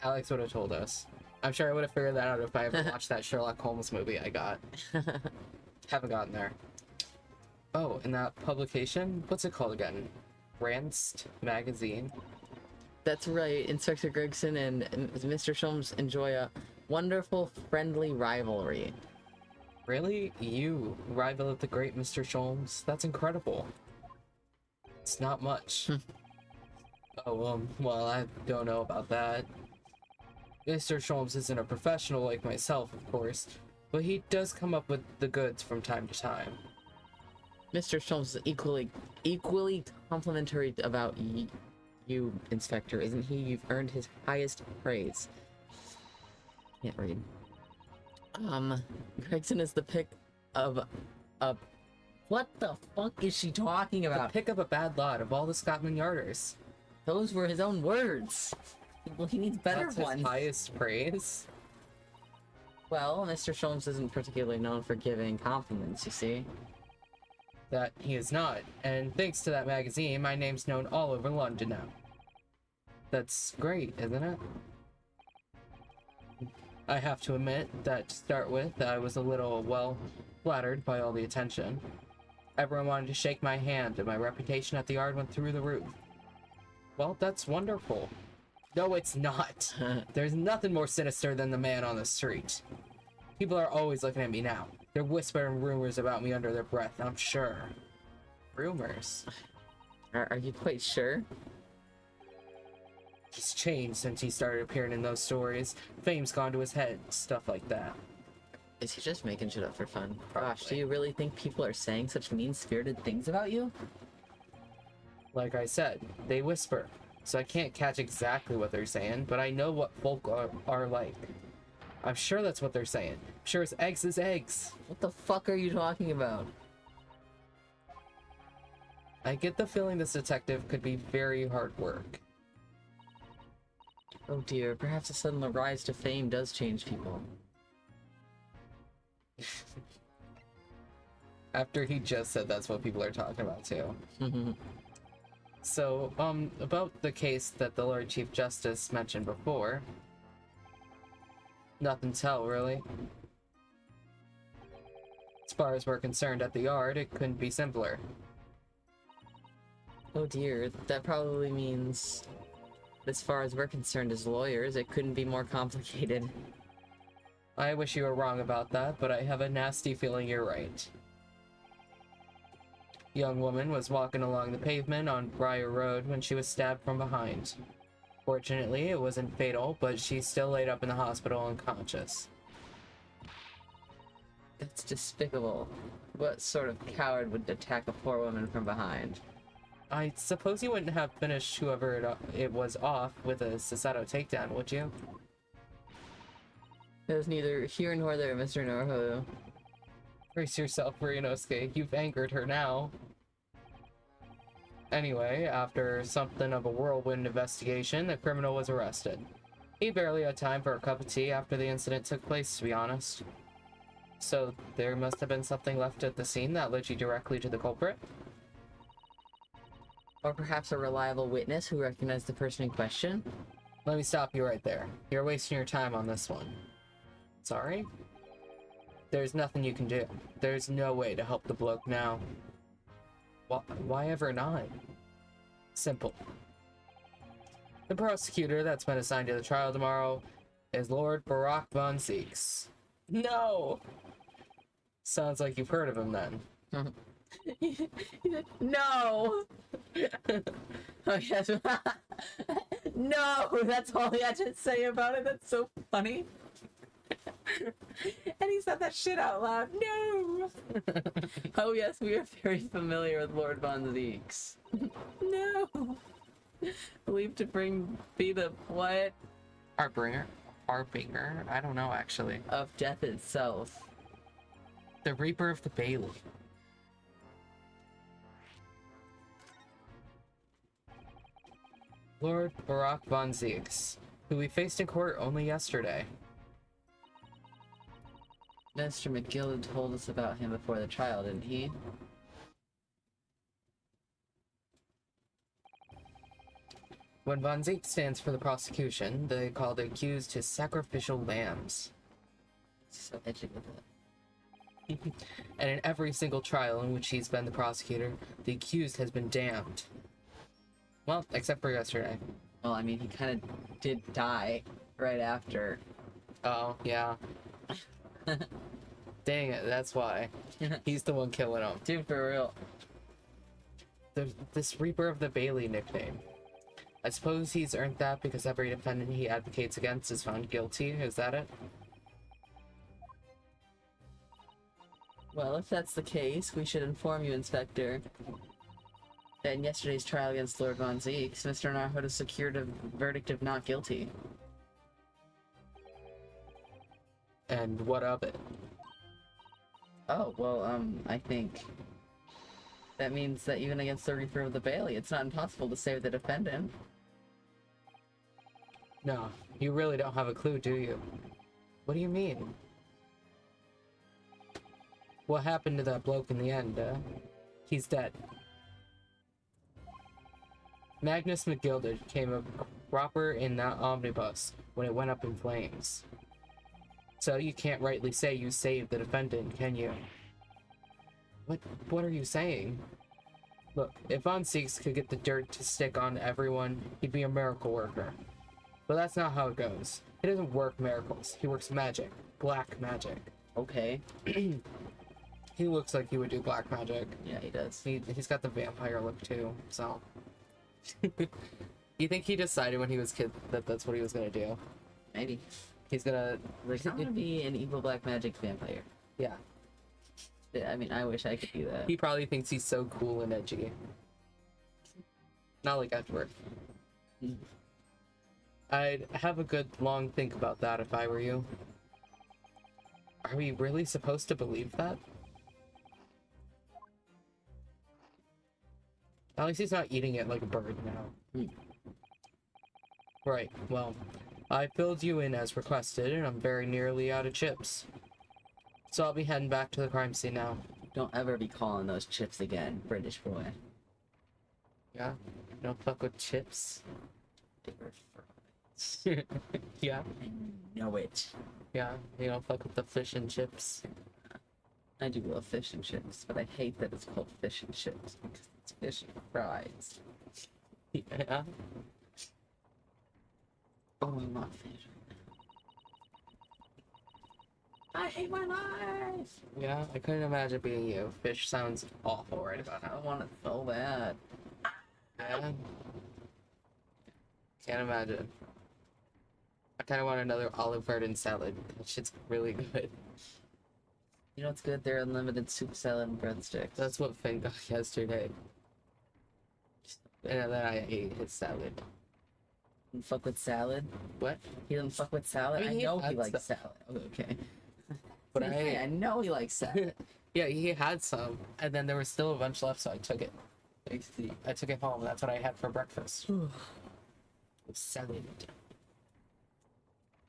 Alex would have told us. I'm sure I would have figured that out if I ever watched that Sherlock Holmes movie I got. Haven't gotten there. Oh, and that publication? What's it called again? Ranst Magazine? That's right. Inspector Gregson and Mr. Sholmes enjoy a wonderful, friendly rivalry. Really? You rival of the great Mr. Sholmes? That's incredible. It's not much. Oh, well, I don't know about that. Mr. Sholmes isn't a professional like myself, of course, but he does come up with the goods from time to time. Mr. Sholmes is equally complimentary about you, Inspector, isn't he? You've earned his highest praise. Can't read. Gregson is the pick of a... What the fuck is she talking about? Pick up a bad lot of all the Scotland Yarders. Those were his own words. Well, he needs better That's ones. his highest praise. Well, Mr. Sholmes isn't particularly known for giving compliments, you see. That he is not, and thanks to that magazine, my name's known all over London now. That's great, isn't it? I have to admit that to start with, I was a little, well, flattered by all the attention. Everyone wanted to shake my hand, and my reputation at the yard went through the roof. Well, that's wonderful. No, it's not. There's nothing more sinister than the man on the street. People are always looking at me now. They're whispering rumors about me under their breath, I'm sure. Rumors? Are you quite sure? He's changed since he started appearing in those stories. Fame's gone to his head, stuff like that. Is he just making shit up for fun? Probably. Gosh, do you really think people are saying such mean-spirited things about you? Like I said, they whisper, so I can't catch exactly what they're saying, but I know what folk are like. I'm sure that's what they're saying. I'm sure as eggs is eggs. What the fuck are you talking about? I get the feeling this detective could be very hard work. Oh dear, perhaps a sudden rise to fame does change people. After he just said that's what people are talking about too. So, about the case that the Lord Chief Justice mentioned before. Nothing to tell, really. As far as we're concerned at the yard, it couldn't be simpler. Oh dear, that probably means, as far as we're concerned as lawyers, it couldn't be more complicated. I wish you were wrong about that, but I have a nasty feeling you're right. Young woman was walking along the pavement on Briar Road when she was stabbed from behind. Fortunately, it wasn't fatal, but she's still laid up in the hospital unconscious. That's despicable. What sort of coward would attack a poor woman from behind? I suppose you wouldn't have finished whoever it was off with a Susato takedown, would you? It was neither here nor there, Mr. Naruhodo. Brace yourself, Ryunosuke. You've angered her now. Anyway, after something of a whirlwind investigation, the criminal was arrested. He barely had time for a cup of tea after the incident took place, to be honest. So, there must have been something left at the scene that led you directly to the culprit? Or perhaps a reliable witness who recognized the person in question? Let me stop you right there. You're wasting your time on this one. Sorry? There's nothing you can do. There's no way to help the bloke now. Why ever not? Simple. The prosecutor that's been assigned to the trial tomorrow is Lord Barack von Zeeks. No! Sounds like you've heard of him then. No! Oh, yes. No! That's all he had to say about it. That's so funny. And he said that shit out loud. No! Oh, yes, we are very familiar with Lord Von Zeeks. No! Believed to be the what? Harbinger? I don't know, actually. Of death itself. The Reaper of the Bailey. Lord Barack von Zeeks, who we faced in court only yesterday. Mr. McGill had told us about him before the trial, didn't he? When von Zeeks stands for the prosecution, they call the accused his sacrificial lambs. So edgy with it. And in every single trial in which he's been the prosecutor, the accused has been damned. Well, except for yesterday. Well, I mean, he kind of did die right after. Oh, yeah. Dang it, that's why. He's the one killing him. Dude, for real. This Reaper of the Bailey nickname. I suppose he's earned that because every defendant he advocates against is found guilty, is that it? Well, if that's the case, we should inform you, Inspector, that in yesterday's trial against Lord Von Zeeks, Mr. Naruhodo secured a verdict of not guilty. And what of it? Oh, well, I think that means that even against the Reaper of the Bailey, it's not impossible to save the defendant. No, you really don't have a clue, do you? What do you mean? What happened to that bloke in the end, He's dead. Magnus McGilded proper in that omnibus when it went up in flames. So you can't rightly say you saved the defendant, can you? What are you saying? Look, if Von Seeks could get the dirt to stick on everyone, he'd be a miracle worker. But that's not how it goes. He doesn't work miracles. He works magic. Black magic. Okay. He looks like he would do black magic. Yeah, he does. He's got the vampire look too, so. You think he decided when he was a kid that that's what he was gonna do? Maybe. He's gonna. Like, I'm gonna be an evil black magic vampire. Yeah. Yeah, I mean, I wish I could do that. He probably thinks he's so cool and edgy. Not like Edward. I'd have a good long think about that if I were you. Are we really supposed to believe that? At least he's not eating it like a bird now. Right, well, I filled you in as requested, and I'm very nearly out of chips. So I'll be heading back to the crime scene now. Don't ever be calling those chips again, British boy. Yeah? You don't fuck with chips? They were fries. Yeah? I know it. Yeah? You don't fuck with the fish and chips? I do love fish and chips, but I hate that it's called fish and chips because it's fish and fries. Yeah? Oh, I want fish. I hate my life! Yeah? I couldn't imagine being you. Fish sounds awful right about I now. want it so bad. Yeah? Can't imagine. I kind of want another Olive Garden salad. That shit's really good. You know what's good? They're unlimited soup salad and breadsticks. That's what Finn got yesterday. And then I ate his salad. You fuck with salad? What? He doesn't fuck with salad? I I mean, he know he had likes stuff. salad. Oh, okay. But I know he likes salad. Yeah, he had some, and then there was still a bunch left, so I took it. I took it home. That's what I had for breakfast. Salad.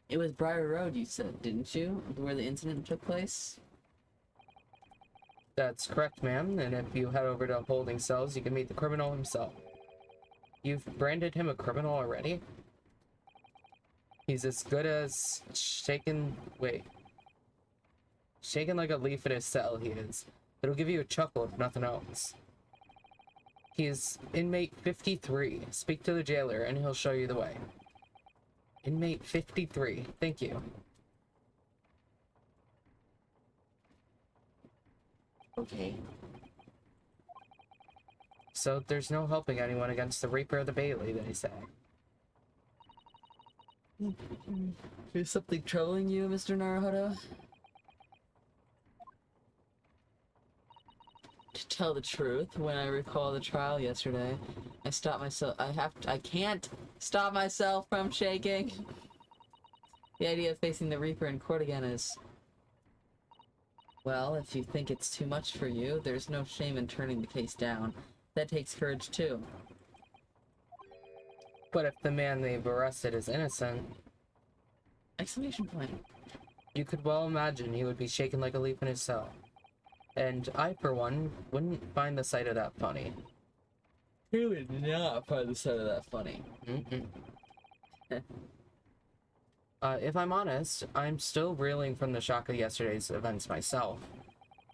It was Briar Road, you said, didn't you? Where the incident took place? That's correct, ma'am. And if you head over to holding cells, you can meet the criminal himself. You've branded him a criminal already? He's as good as shaken. Wait. Shaken like a leaf in his cell, he is. It'll give you a chuckle if nothing else. He's inmate 53. Speak to the jailer and he'll show you the way. Inmate 53. Thank you. Okay. So there's no helping anyone against the Reaper of the Bailey, they say. Is something troubling you, Mr. Naruhodo? To tell the truth, when I recall the trial yesterday, I stopped myself. I can't stop myself from shaking. The idea of facing the Reaper in court again is, well, if you think it's too much for you, there's no shame in turning the case down. That takes courage too. But if the man they've arrested is innocent, Exclamation point. you could well imagine he would be shaken like a leaf in his cell. And I, for one, wouldn't find the sight of that funny. Who would not find the sight of that funny? If I'm honest, I'm still reeling from the shock of yesterday's events myself.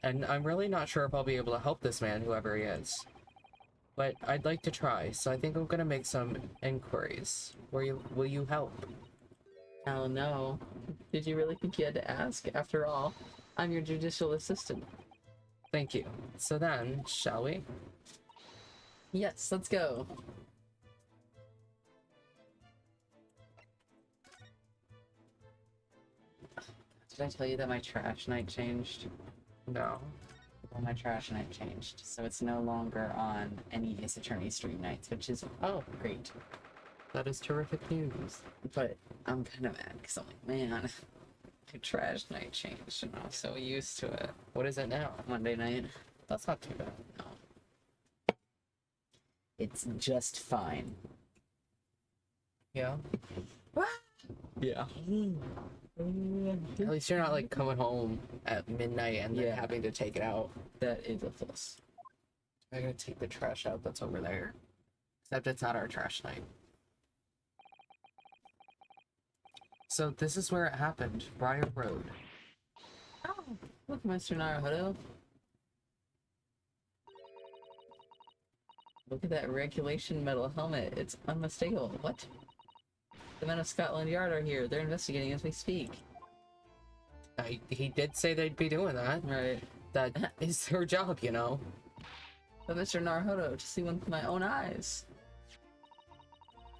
And I'm really not sure if I'll be able to help this man, whoever he is. But I'd like to try, so I think I'm gonna make some inquiries. Will you help? Oh no. Did you really think you had to ask? After all, I'm your judicial assistant. Thank you. So then, shall we? Yes, let's go. Did I tell you that my trash night changed? No. Well, my trash night changed, so it's no longer on any Ace Attorney stream nights, which is great. That is terrific news. But I'm kind of mad because I'm like, man, my trash night changed, and I was so used to it. What is it now? Monday night. That's not too bad. No. It's just fine. Yeah. Yeah. At least you're not like coming home at midnight and then Yeah. having to take it out. That is a plus. I'm gonna take the trash out that's over there. Except it's not our trash night. So this is where it happened, Briar Road. Oh, look, Mr. Naruhodo. Look at that regulation metal helmet. It's unmistakable. What? The men of Scotland Yard are here. They're investigating as we speak. He did say they'd be doing that. Right. That is her job, you know. But Mr. Naruhodo, to see one with my own eyes.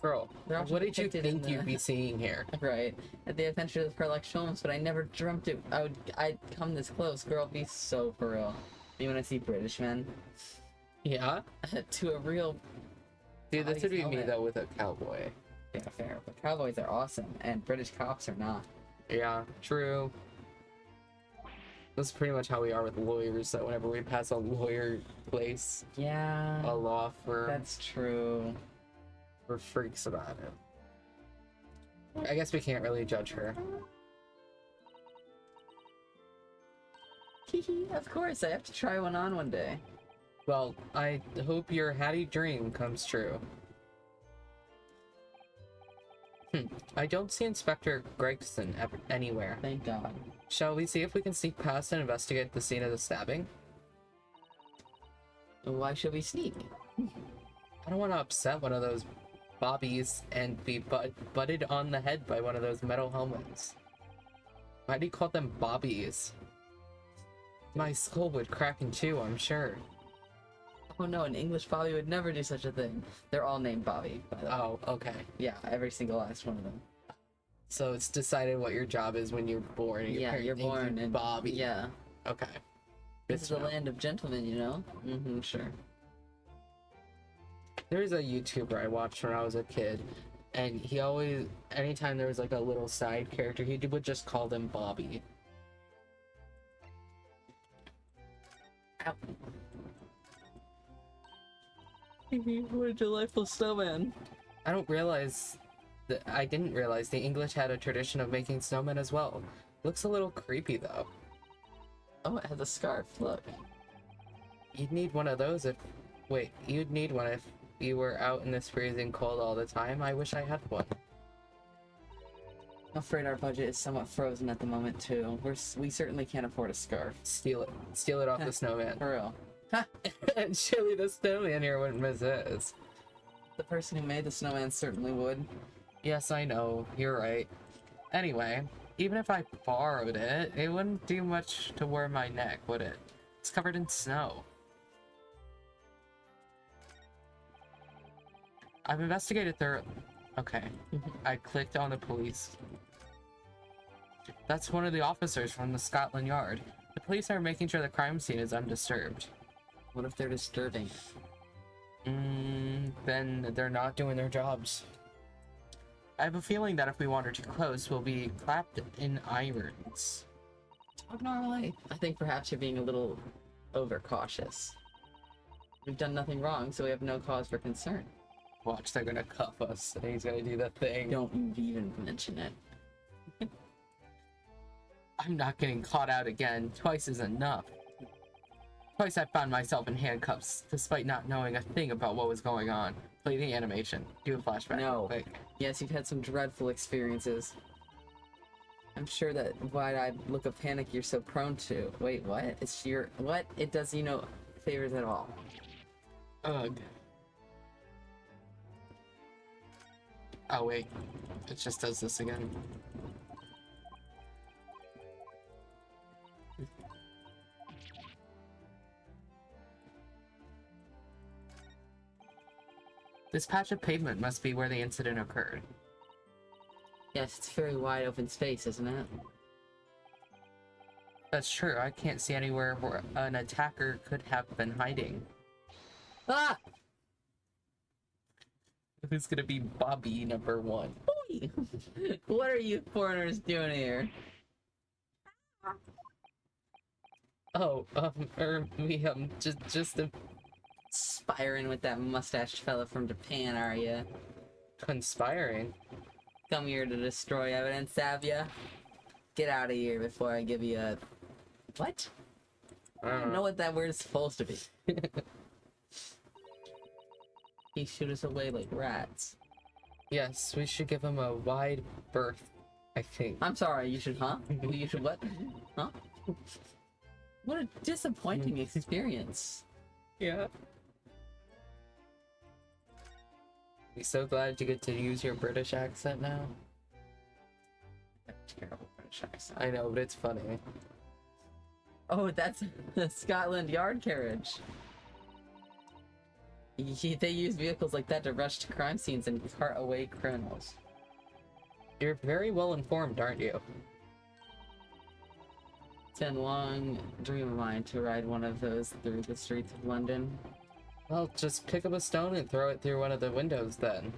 Girl, They're often what did you depicted in think you'd the- be seeing here? Right. At the adventures of Sherlock Holmes, but I never dreamt I'd come this close. Girl, be so for real. You wanna see British men? Yeah? To a real... Dude, this would be me, helmet. though, with a cowboy. Yeah, fair. But cowboys are awesome, and British cops are not. Yeah, true. That's pretty much how we are with lawyers, that whenever we pass a lawyer place, Yeah, a law firm, that's true. we're freaks about it. I guess we can't really judge her. Of course, I have to try one on one day. Well, I hope your Hattie dream comes true. I don't see Inspector Gregson anywhere. Thank God. Shall we see if we can sneak past and investigate the scene of the stabbing? Why should we sneak? I don't want to upset one of those bobbies and be butted on the head by one of those metal helmets. Why do you call them bobbies? My skull would crack in two, I'm sure. Oh no, an English Bobby would never do such a thing. They're all named Bobby, by the way. Oh, okay. Yeah, every single last one of them. So it's decided what your job is when you're born. And your Yeah, parents you're named you born in Bobby. Yeah. Okay. This is Good the to know. land of gentlemen, you know? Mm-hmm, sure. There's a YouTuber I watched when I was a kid, and he always, anytime there was like a little side character, he would just call them Bobby. Ow. What a delightful snowman. I didn't realize the English had a tradition of making snowmen as well. Looks a little creepy though. Oh, it has a scarf, look. You'd need one of those if, wait, you'd need one if you were out in this freezing cold all the time. I wish I had one. I'm afraid our budget is somewhat frozen at the moment, too. We certainly can't afford a scarf. Steal it off the snowman. For real. And surely the snowman here wouldn't miss his. The person who made the snowman certainly would. Yes, I know, you're right. Anyway, even if I borrowed it, it wouldn't do much to wear my neck, would it? It's covered in snow. I've investigated their... Okay. I clicked on the police. That's one of the officers from the Scotland Yard. The police are making sure the crime scene is undisturbed. What if they're disturbing? Then they're not doing their jobs. I have a feeling that if we wander too close, we'll be clapped in irons. Talk normally. I think perhaps you're being a little overcautious. We've done nothing wrong, so we have no cause for concern. Watch, they're gonna cuff us, and he's gonna do that thing. Don't you even mention it. I'm not getting caught out again. Twice is enough. Twice I found myself in handcuffs, despite not knowing a thing about what was going on. Play the animation. Do a flashback. No. Quick. Yes, you've had some dreadful experiences. I'm sure that wide-eyed look of panic you're so prone to. Wait, what? It's your... What? It does you no favors at all. Ugh. Oh wait, it just does this again. This patch of pavement must be where the incident occurred. Yes, it's a very wide open space, isn't it? That's true, I can't see anywhere where an attacker could have been hiding. Ah! Who's gonna be Bobby number one? Boy! What are you foreigners doing here? Oh, just a Spiring with that mustached fella from Japan, are ya? conspiring. Come here to destroy evidence, have ya? Get out of here before I give you a... What? I don't know what that word is supposed to be. He shoot us away like rats. Yes, we should give him a wide berth. I think. I'm sorry, you should, huh? You should what? Huh? What a disappointing experience. Yeah. Be so glad you get to use your British accent now. Terrible British accent. I know, but it's funny. Oh, that's the Scotland Yard carriage. They use vehicles like that to rush to crime scenes and cart away criminals. You're very well informed, aren't you? It's been a long dream of mine to ride one of those through the streets of London. Well, just pick up a stone and throw it through one of the windows then.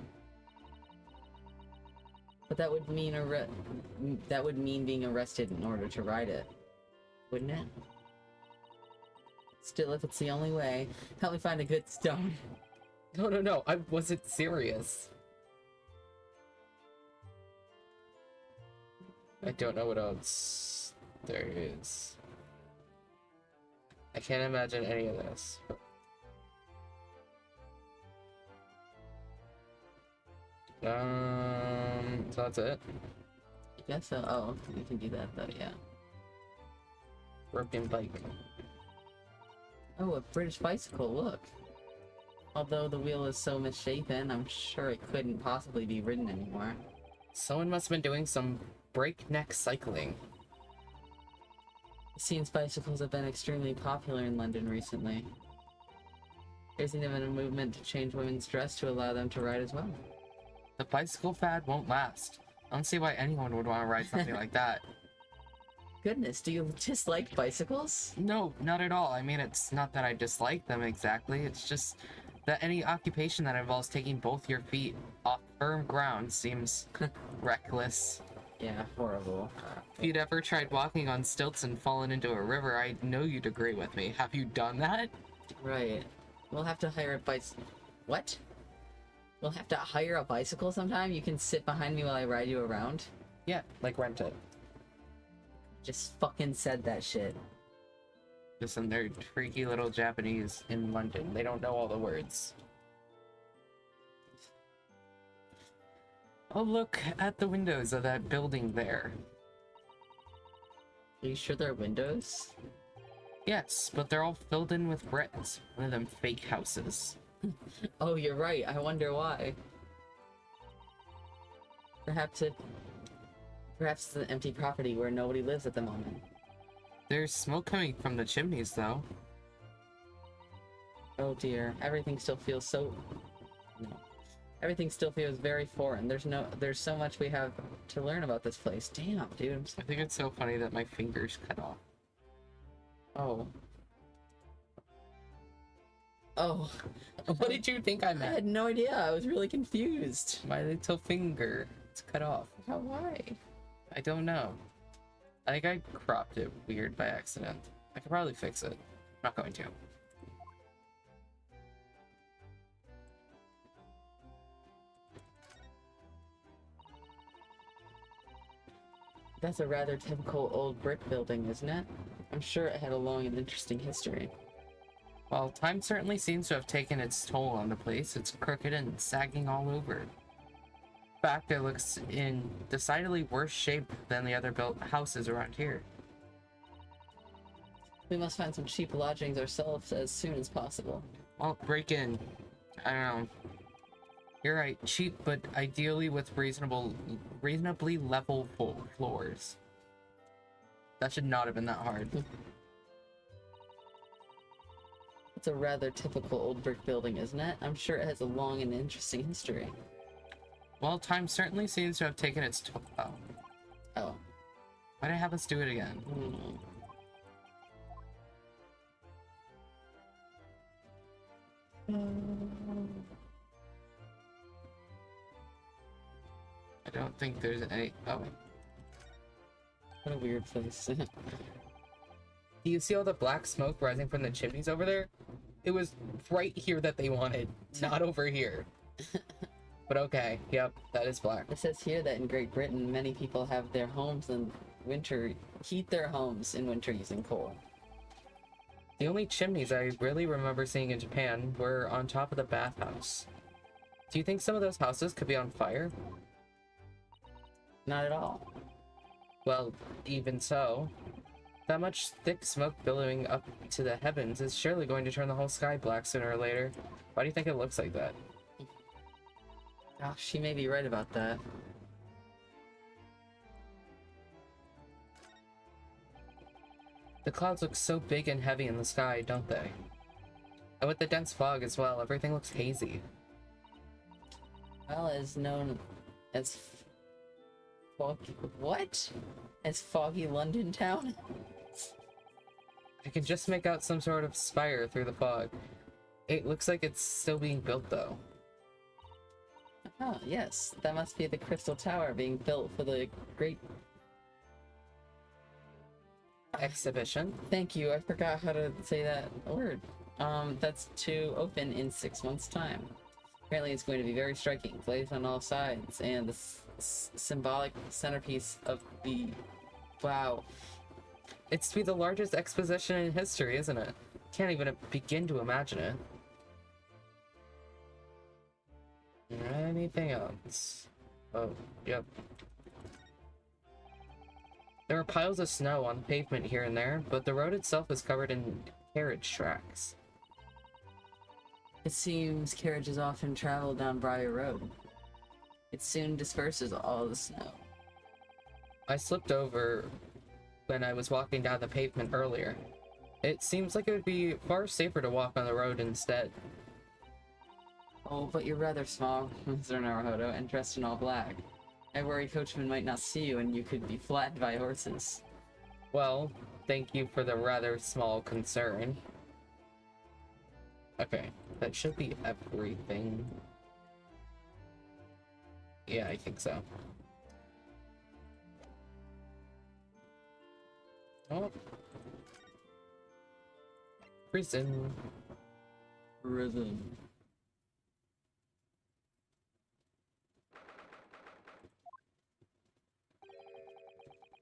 But that would mean being arrested in order to ride it, wouldn't it? Still, if it's the only way, help me find a good stone. No, I wasn't serious. I don't know what else there is. I can't imagine any of this. So that's it. I guess so. Oh, you can do that though, yeah. Broken bike. Oh, a British bicycle, look. Although the wheel is so misshapen, I'm sure it couldn't possibly be ridden anymore. Someone must have been doing some breakneck cycling. It seems bicycles have been extremely popular in London recently. There's even a movement to change women's dress to allow them to ride as well. The bicycle fad won't last. I don't see why anyone would want to ride something like that. Goodness, do you dislike bicycles? No, not at all. I mean, it's not that I dislike them exactly. It's just that any occupation that involves taking both your feet off firm ground seems reckless. Yeah, horrible. If you'd ever tried walking on stilts and fallen into a river, I know you'd agree with me. Have you done that? Right. We'll have to hire a bicycle. What? We'll have to hire a bicycle sometime? You can sit behind me while I ride you around? Yeah, like rent it. Just fucking said that shit. Listen, they're freaky little Japanese in London. They don't know all the words. Oh, look at the windows of that building there. Are you sure they're windows? Yes, but they're all filled in with bricks. One of them fake houses. Oh, you're right. I wonder why. Perhaps it's an empty property where nobody lives at the moment. There's smoke coming from the chimneys, though. Oh dear, everything still feels so... No. Everything still feels very foreign. There's so much we have to learn about this place. Damn, dude. I think it's so funny that my fingers cut off. Oh. Oh. What did you think I I meant? had no idea. I was really confused. My little finger. It's cut off. How, why? I don't know. I think I cropped it weird by accident. I could probably fix it. I'm not going to. That's a rather typical old brick building, isn't it? I'm sure it had a long and interesting history. Well, time certainly seems to have taken its toll on the place. It's crooked and sagging all over. In fact, it looks in decidedly worse shape than the other built houses around here. We must find some cheap lodgings ourselves as soon as possible. Well, break in. I don't know. You're right, cheap, but ideally with reasonably level floors. That should not have been that hard. It's a rather typical old brick building, isn't it? I'm sure it has a long and interesting history. Well, time certainly seems to have taken its toll. Oh. Oh. Why'd it have us do it again? Hmm. I don't think there's any... Oh. What a weird place. Do you see all the black smoke rising from the chimneys over there? It was right here that they wanted, not over here. But okay, yep, that is black. It says here that in Great Britain, many people have their homes in winter, heat their homes in winter using coal. The only chimneys I really remember seeing in Japan were on top of the bathhouse. Do you think some of those houses could be on fire? Not at all. Well, even so, that much thick smoke billowing up to the heavens is surely going to turn the whole sky black sooner or later. Why do you think it looks like that? Oh, she may be right about that. The clouds look so big and heavy in the sky, don't they? And with the dense fog as well, everything looks hazy. Well, as known as what? As foggy London town? I can just make out some sort of spire through the fog. It looks like it's still being built though. Oh, yes. That must be the Crystal Tower being built for the great... Exhibition? Thank you, I forgot how to say that word. That's to open in 6 months' time. Apparently it's going to be very striking, glazed on all sides, and the symbolic centerpiece of the... Wow. It's to be the largest exposition in history, isn't it? Can't even begin to imagine it. Anything else? Oh, yep. There are piles of snow on the pavement here and there, but the road itself is covered in carriage tracks. It seems carriages often travel down Briar Road. It soon disperses all the snow. I slipped over when I was walking down the pavement earlier. It seems like it would be far safer to walk on the road instead. Oh, but you're rather small, Mr. Naruhodo, and dressed in all black. I worry coachman might not see you and you could be flattened by horses. Well, thank you for the rather small concern. Okay, that should be everything. Yeah, I think so. Oh. Prison. Rhythm.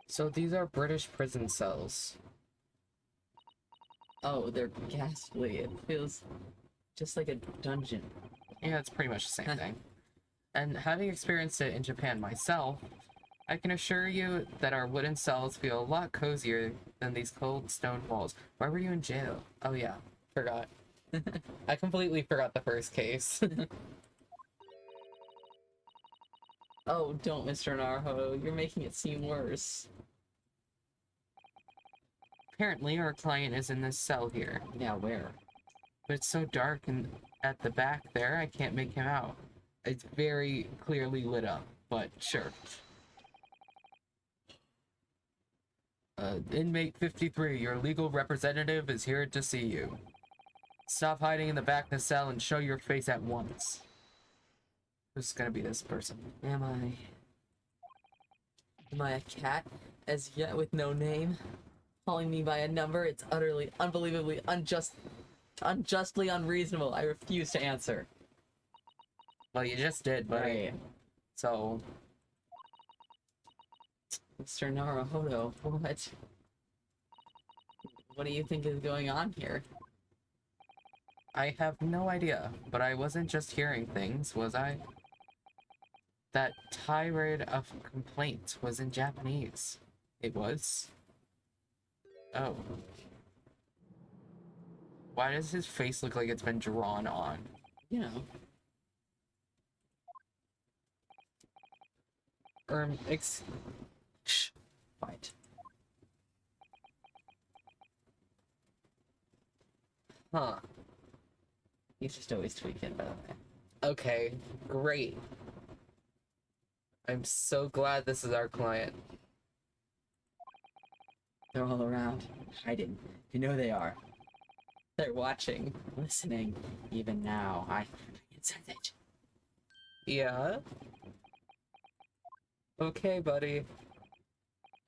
So these are British prison cells. Oh, they're ghastly. It feels just like a dungeon. Yeah, it's pretty much the same thing. And having experienced it in Japan myself, I can assure you that our wooden cells feel a lot cozier than these cold stone walls. Why were you in jail? Oh yeah, forgot. I completely forgot the first case. Oh, don't, Mr. Naruhodo. You're making it seem worse. Apparently, our client is in this cell here. Yeah, where? But it's so dark and at the back there, I can't make him out. It's very clearly lit up, but sure. Inmate 53, your legal representative is here to see you. Stop hiding in the back of the cell and show your face at once. Who's gonna be this person? Am I a cat? As yet with no name? Calling me by a number, it's utterly, unbelievably, unjustly unreasonable. I refuse to answer. Well, you just did, but Right. so Mr. Naruhodo, what do you think is going on here? I have no idea, but I wasn't just hearing things, was I? That tirade of complaint was in Japanese. It was? Oh. Why does his face look like it's been drawn on? You know. Shh. Fight. Huh. He's just always tweaking, by the way. Okay, great. I'm so glad this is our client. They're all around, hiding. You know they are. They're watching, listening. Even now, I inside it. Yeah? Okay, buddy.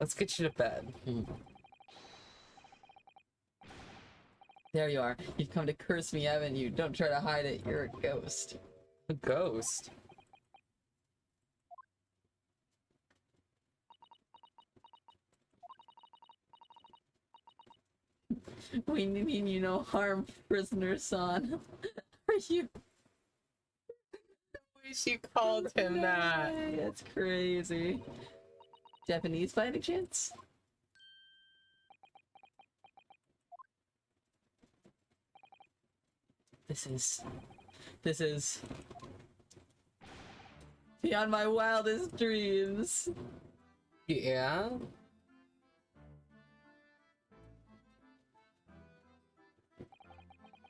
Let's get you to bed. There you are. You've come to curse me, haven't you? Don't try to hide it. You're a ghost. A ghost? We mean you no harm, prisoner son. Are you? She called him that. That's crazy. Japanese by any chance? This is beyond my wildest dreams. Yeah.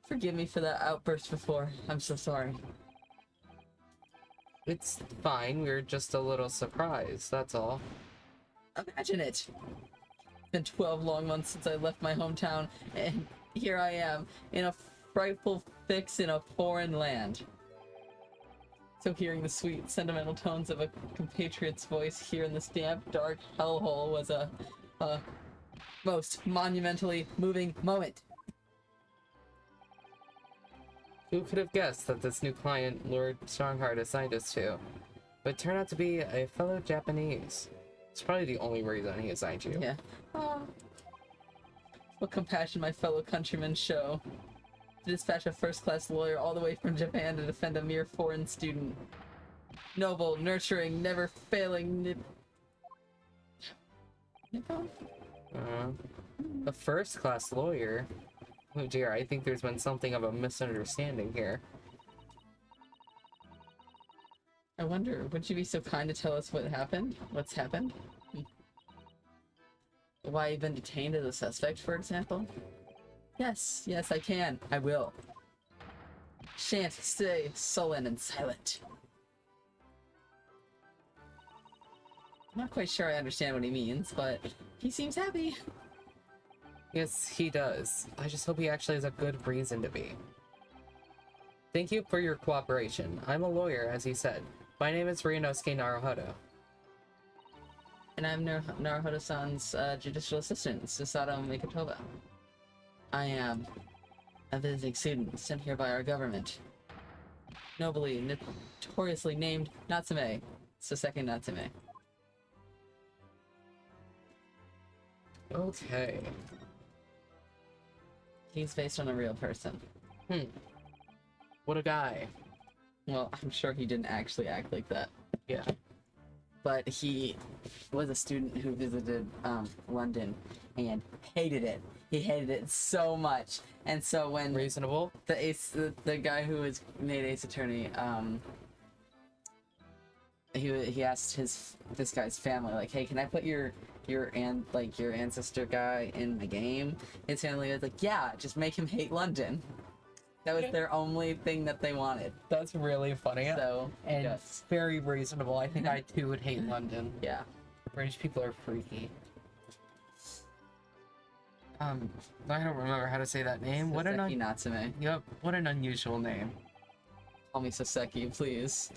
Forgive me for that outburst before. I'm so sorry. It's fine. We're just a little surprised. That's all. Imagine it. It's been 12 long months since I left my hometown, and here I am in a frightful fix in a foreign land. So hearing the sweet, sentimental tones of a compatriot's voice here in this damp, dark hellhole was a most monumentally moving moment. Who could have guessed that this new client Lord Strongheart assigned us to would turn out to be a fellow Japanese? It's probably the only reason he assigned you. Yeah. What compassion my fellow countrymen show. To dispatch a first-class lawyer all the way from Japan to defend a mere foreign student. Noble, nurturing, never failing Nippon? A first-class lawyer? Oh dear, I think there's been something of a misunderstanding here. I wonder, would you be so kind to tell us what happened? What's happened? Why you've been detained as a suspect, for example? Yes, I can. I will. Shan't stay sullen and silent. I'm not quite sure I understand what he means, but he seems happy. Yes, he does. I just hope he actually has a good reason to be. Thank you for your cooperation. I'm a lawyer, as he said. My name is Ryunosuke Naruhodo. And I'm Naruhodo-san's judicial assistant, Susato Mikotoba. I am a visiting student sent here by our government. Nobly, notoriously named Natsume, Soseki Natsume. Okay. He's based on a real person. What a guy. Well, I'm sure he didn't actually act like that. Yeah. But he was a student who visited London and hated it. He hated it so much. And so when Reasonable. the guy who was made Ace Attorney, he asked this guy's family, like, hey, can I put your ancestor guy in the game? His family was like, yeah, just make him hate London. That was their only thing that they wanted. That's really funny. So, And yes. very reasonable. I think I too would hate London. Yeah. British people are freaky. I don't remember how to say that name. What an Soseki Natsume. Yep, what an unusual name. Call me Soseki, please.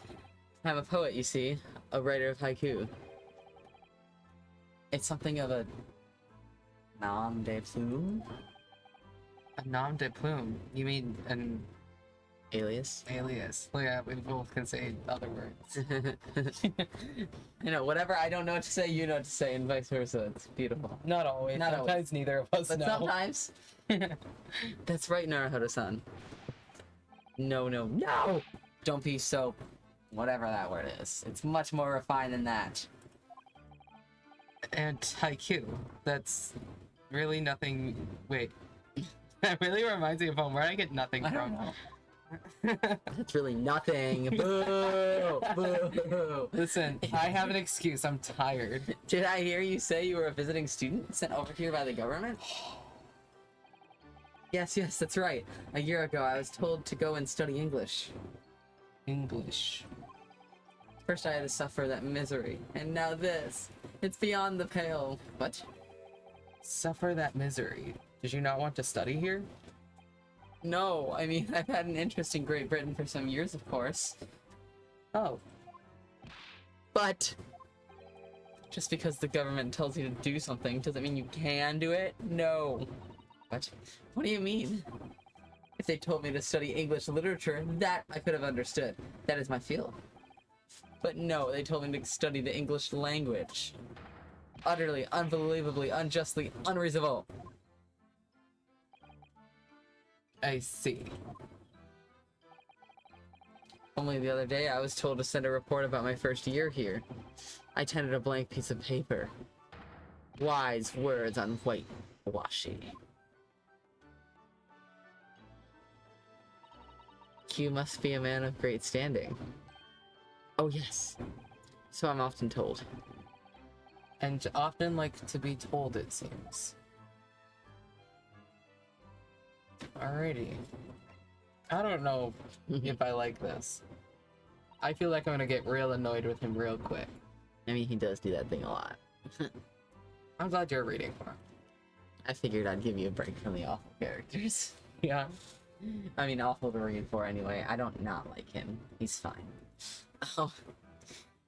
I'm a poet, you see. A writer of haiku. It's something of a nom de plume? A nom de plume. You mean an Alias? alias? Well, yeah, we both can say other words. You know, whatever I don't know what to say, you know what to say, and vice versa. It's beautiful. Not always. Not Sometimes always. neither of us But know. sometimes. That's right, Naruhodo-san. No. Don't be so... whatever that word is. It's much more refined than that. And haiku. That's really nothing. Wait. That really reminds me of home. Where did I get nothing I from? don't know. That's really nothing. Boo! Boo! Listen, I have an excuse. I'm tired. Did I hear you say you were a visiting student sent over here by the government? Yes, that's right. A year ago, I was told to go and study English. English. First, I had to suffer that misery, and now this. It's beyond the pale. What? Suffer that misery. Did you not want to study here? No, I mean, I've had an interest in Great Britain for some years, of course. Oh. But just because the government tells you to do something doesn't mean you can do it? No. What? What do you mean? If they told me to study English literature, that I could have understood. That is my field. But no, they told me to study the English language. Utterly, unbelievably, unjustly, unreasonable. I see. Only the other day I was told to send a report about my first year here. I tendered a blank piece of paper. Wise words on whitewashing. You must be a man of great standing. Oh yes. So I'm often told. And often like to be told, it seems. Alrighty. I don't know if I like this. I feel like I'm gonna get real annoyed with him real quick. I mean, he does do that thing a lot. I'm glad you're reading for him. I figured I'd give you a break from the awful characters. Yeah. I mean, awful to read for anyway. I don't not like him. He's fine. Oh.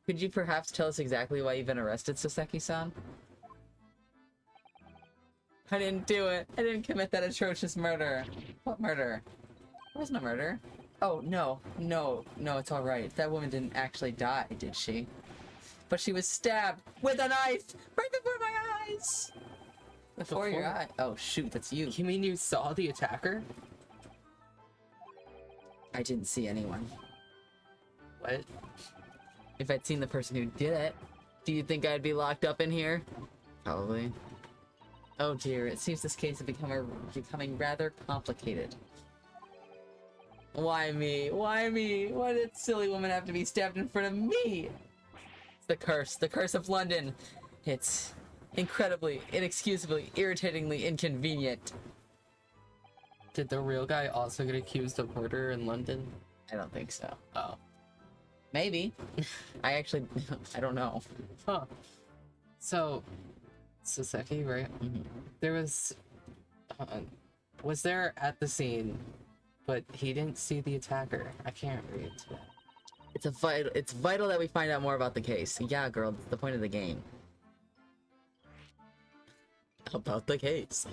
Could you perhaps tell us exactly why you've been arrested, Soseki-san? I didn't do it. I didn't commit that atrocious murder. What murder? There was no murder. Oh, no. No, it's alright. That woman didn't actually die, did she? But she was stabbed with a knife right before my eyes! Before your eye. Oh, shoot, that's you. You mean you saw the attacker? I didn't see anyone. What? If I'd seen the person who did it, do you think I'd be locked up in here? Probably. Oh dear, it seems this case is becoming rather complicated. Why me? Why me? Why did silly woman have to be stabbed in front of me? It's the curse of London. It's incredibly, inexcusably, irritatingly inconvenient. Did the real guy also get accused of murder in London? I don't think so. Oh. Maybe. I actually, I don't know. Huh. So, Soseki, right? Mhm. There was there at the scene, but he didn't see the attacker. I can't read that. It's vital that we find out more about the case. Yeah, girl, that's the point of the game. About the case.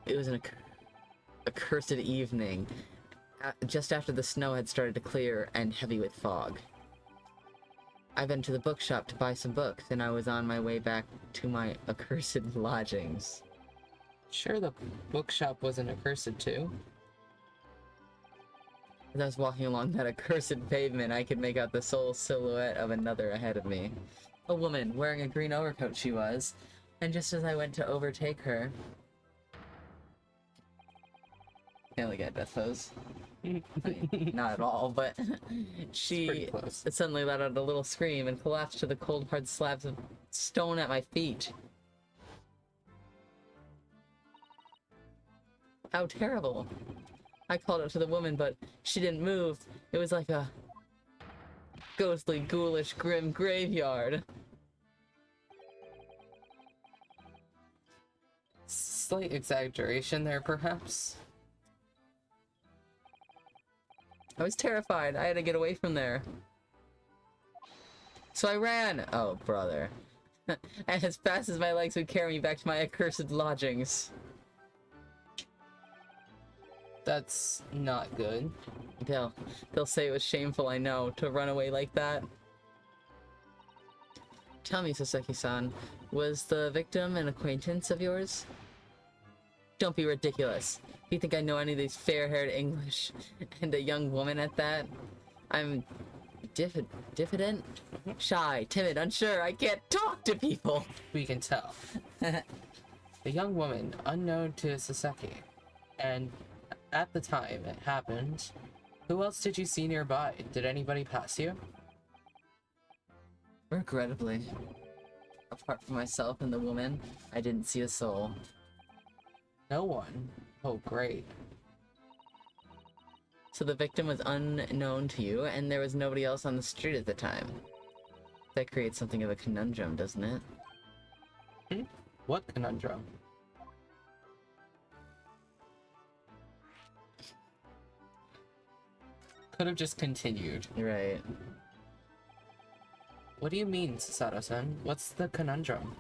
It was an accursed evening, just after the snow had started to clear and heavy with fog. I went to the bookshop to buy some books, and I was on my way back to my accursed lodgings. Sure, the bookshop wasn't accursed too. As I was walking along that accursed pavement, I could make out the sole silhouette of another ahead of me. A woman, wearing a green overcoat she was, and just as I went to overtake her... Nearly got death pose. I mean, not at all, but she pretty close. suddenly let out a little scream and collapsed to the cold hard slabs of stone at my feet. How terrible. I called out to the woman, but she didn't move. It was like a ghostly, ghoulish, grim graveyard. Slight exaggeration there, perhaps. I was terrified. I had to get away from there. So I ran. Oh, brother. And as fast as my legs would carry me back to my accursed lodgings. That's not good. They'll say it was shameful, I know, to run away like that. Tell me, Soseki-san, was the victim an acquaintance of yours? Don't be ridiculous. Do you think I know any of these fair-haired English? And a young woman at that? I'm diffident? Shy, timid, unsure. I can't talk to people. We can tell. The young woman, unknown to Soseki, and at the time it happened, who else did you see nearby? Did anybody pass you? Regrettably. Apart from myself and the woman, I didn't see a soul. No one. Oh, great. So the victim was unknown to you, and there was nobody else on the street at the time. That creates something of a conundrum, doesn't it? What conundrum? Could have just continued. Right. What do you mean, Susato-san? What's the conundrum?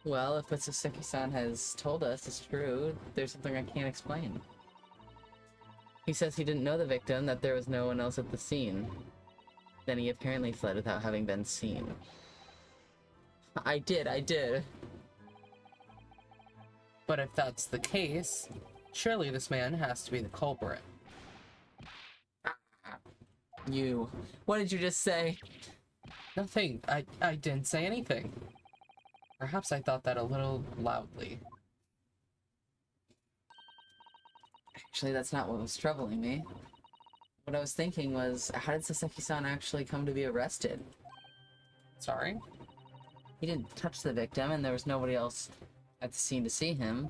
Well, if what Soseki-san has told us is true, there's something I can't explain. He says he didn't know the victim, that there was no one else at the scene. Then he apparently fled without having been seen. I did. But if that's the case, Surely this man has to be the culprit. You. What did you just say? Nothing. I didn't say anything. Perhaps I thought that a little loudly. Actually, that's not what was troubling me. What I was thinking was, how did Saseki-san actually come to be arrested? Sorry? He didn't touch the victim, and there was nobody else at the scene to see him.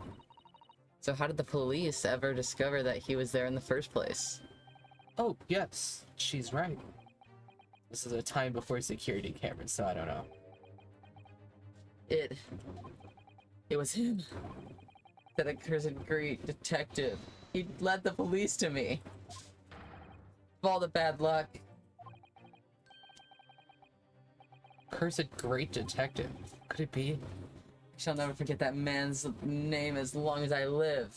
So how did the police ever discover that he was there in the first place? Oh, yes. She's right. This is a time before security cameras, so I don't know. It was him. That accursed great detective. He led the police to me. Of all the bad luck. Cursed great detective. Could it be? I shall never forget that man's name as long as I live.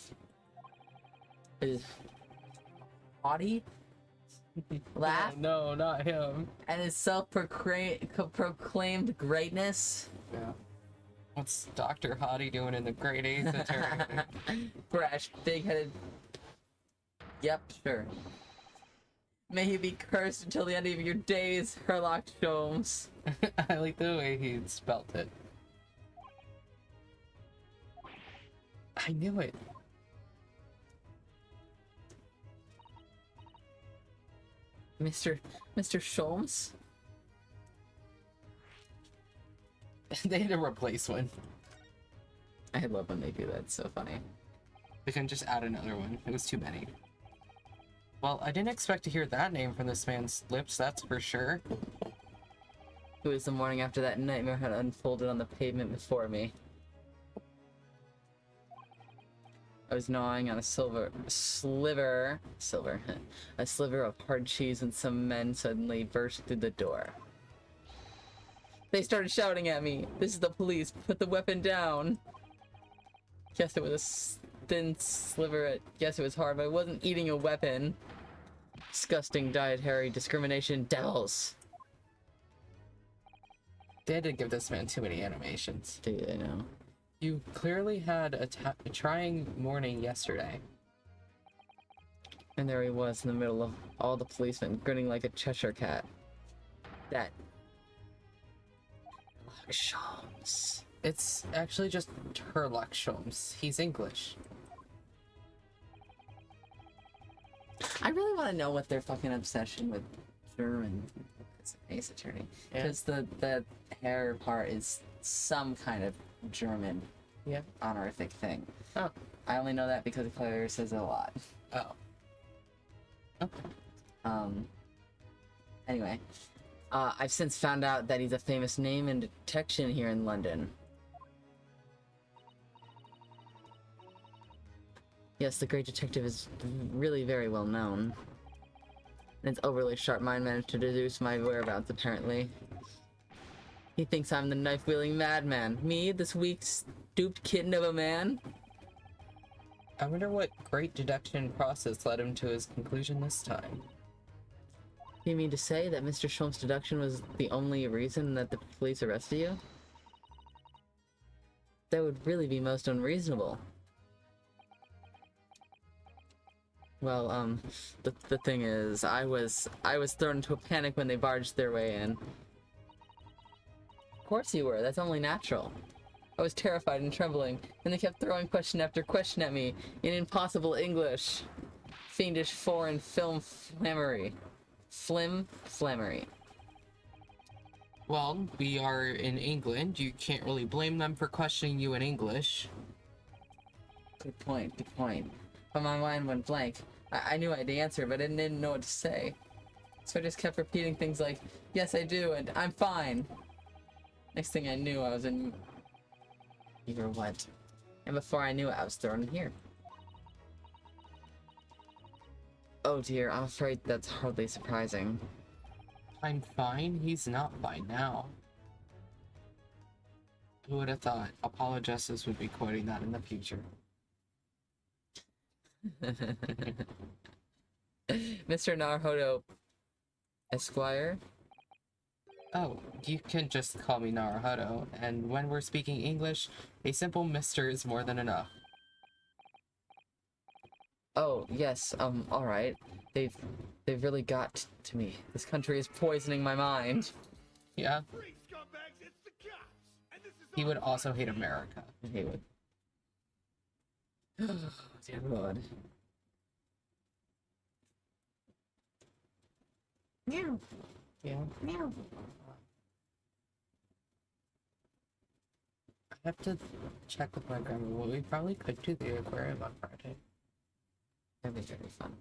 His body? Laugh? No, not him. And his self-proclaimed greatness? Yeah. What's Dr. Hottie doing in the grade A's attorney? Brash, big-headed... Yep, sure. May you be cursed until the end of your days, Herlock Sholmes. I like the way he spelt it. I knew it. Mr. Sholmes? They had to replace one. I love when they do that, it's so funny. They can just add another one. It was too many. Well, I didn't expect to hear that name from this man's lips, that's for sure. It was the morning after that nightmare had unfolded on the pavement before me. I was gnawing on a sliver of hard cheese when some men suddenly burst through the door. They started shouting at me, "This is the police, put the weapon down!" Yes, it was a thin sliver, yes, it was hard, but I wasn't eating a weapon. Disgusting dietary discrimination devils. They had to give this man too many animations. Dude, I know. You clearly had a trying morning yesterday. And there he was in the middle of all the policemen, grinning like a Cheshire cat. That... Sholmes. It's actually just Herlock Sholmes. He's English. I really want to know what their fucking obsession with German is. Ace Attorney. Yeah. Because the hair part is some kind of German honorific thing. Oh. I only know that because Claire says it a lot. Oh. Okay. Anyway. I've since found out that he's a famous name in detection here in London. Yes, the great detective is really very well known. And his overly sharp mind managed to deduce my whereabouts, apparently. He thinks I'm the knife-wielding madman. Me, this weak, stooped kitten of a man? I wonder what great deduction process led him to his conclusion this time. You mean to say that Mr. Sholmes' deduction was the only reason that the police arrested you? That would really be most unreasonable. Well, the thing is, I was thrown into a panic when they barged their way in. Of course you were, that's only natural. I was terrified and trembling, and they kept throwing question after question at me in impossible English. Fiendish foreign film flammery. Flammery. Well, we are in England. You can't really blame them for questioning you in English. Good point, good point. But my mind went blank. I knew I had the answer, but I didn't know what to say. So I just kept repeating things like, "Yes, I do," and "I'm fine." Next thing I knew, I was in... Either what? And before I knew it, I was thrown in here. Oh dear, I'm afraid that's hardly surprising. I'm fine. He's not fine now. Who would have thought Apollo Justice would be quoting that in the future? Mr. Naruhodo Esquire? Oh, you can just call me Naruhodo, and when we're speaking English, a simple Mr. is more than enough. Oh, yes, alright. They've really got to me. This country is poisoning my mind. Yeah, Free scumbags, it's the cops! And this is he our would also hate America. He would. Dear Lord. Meow. Yeah. Meow. I have to check with my grandma. Well, we probably could do the aquarium on Friday. That'd be very fun.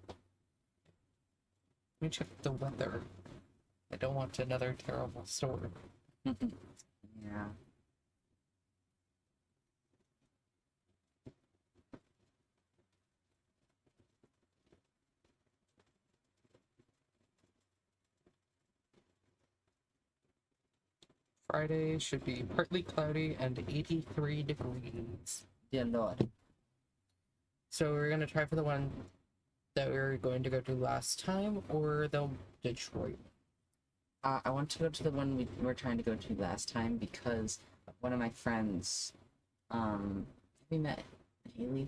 Let me check the weather. I don't want another terrible storm. Yeah. Friday should be partly cloudy and 83 degrees. Dear Lord. So we're gonna try for the one that we were going to go to last time, or the Detroit. I want to go to the one we were trying to go to last time because one of my friends, we met Haley.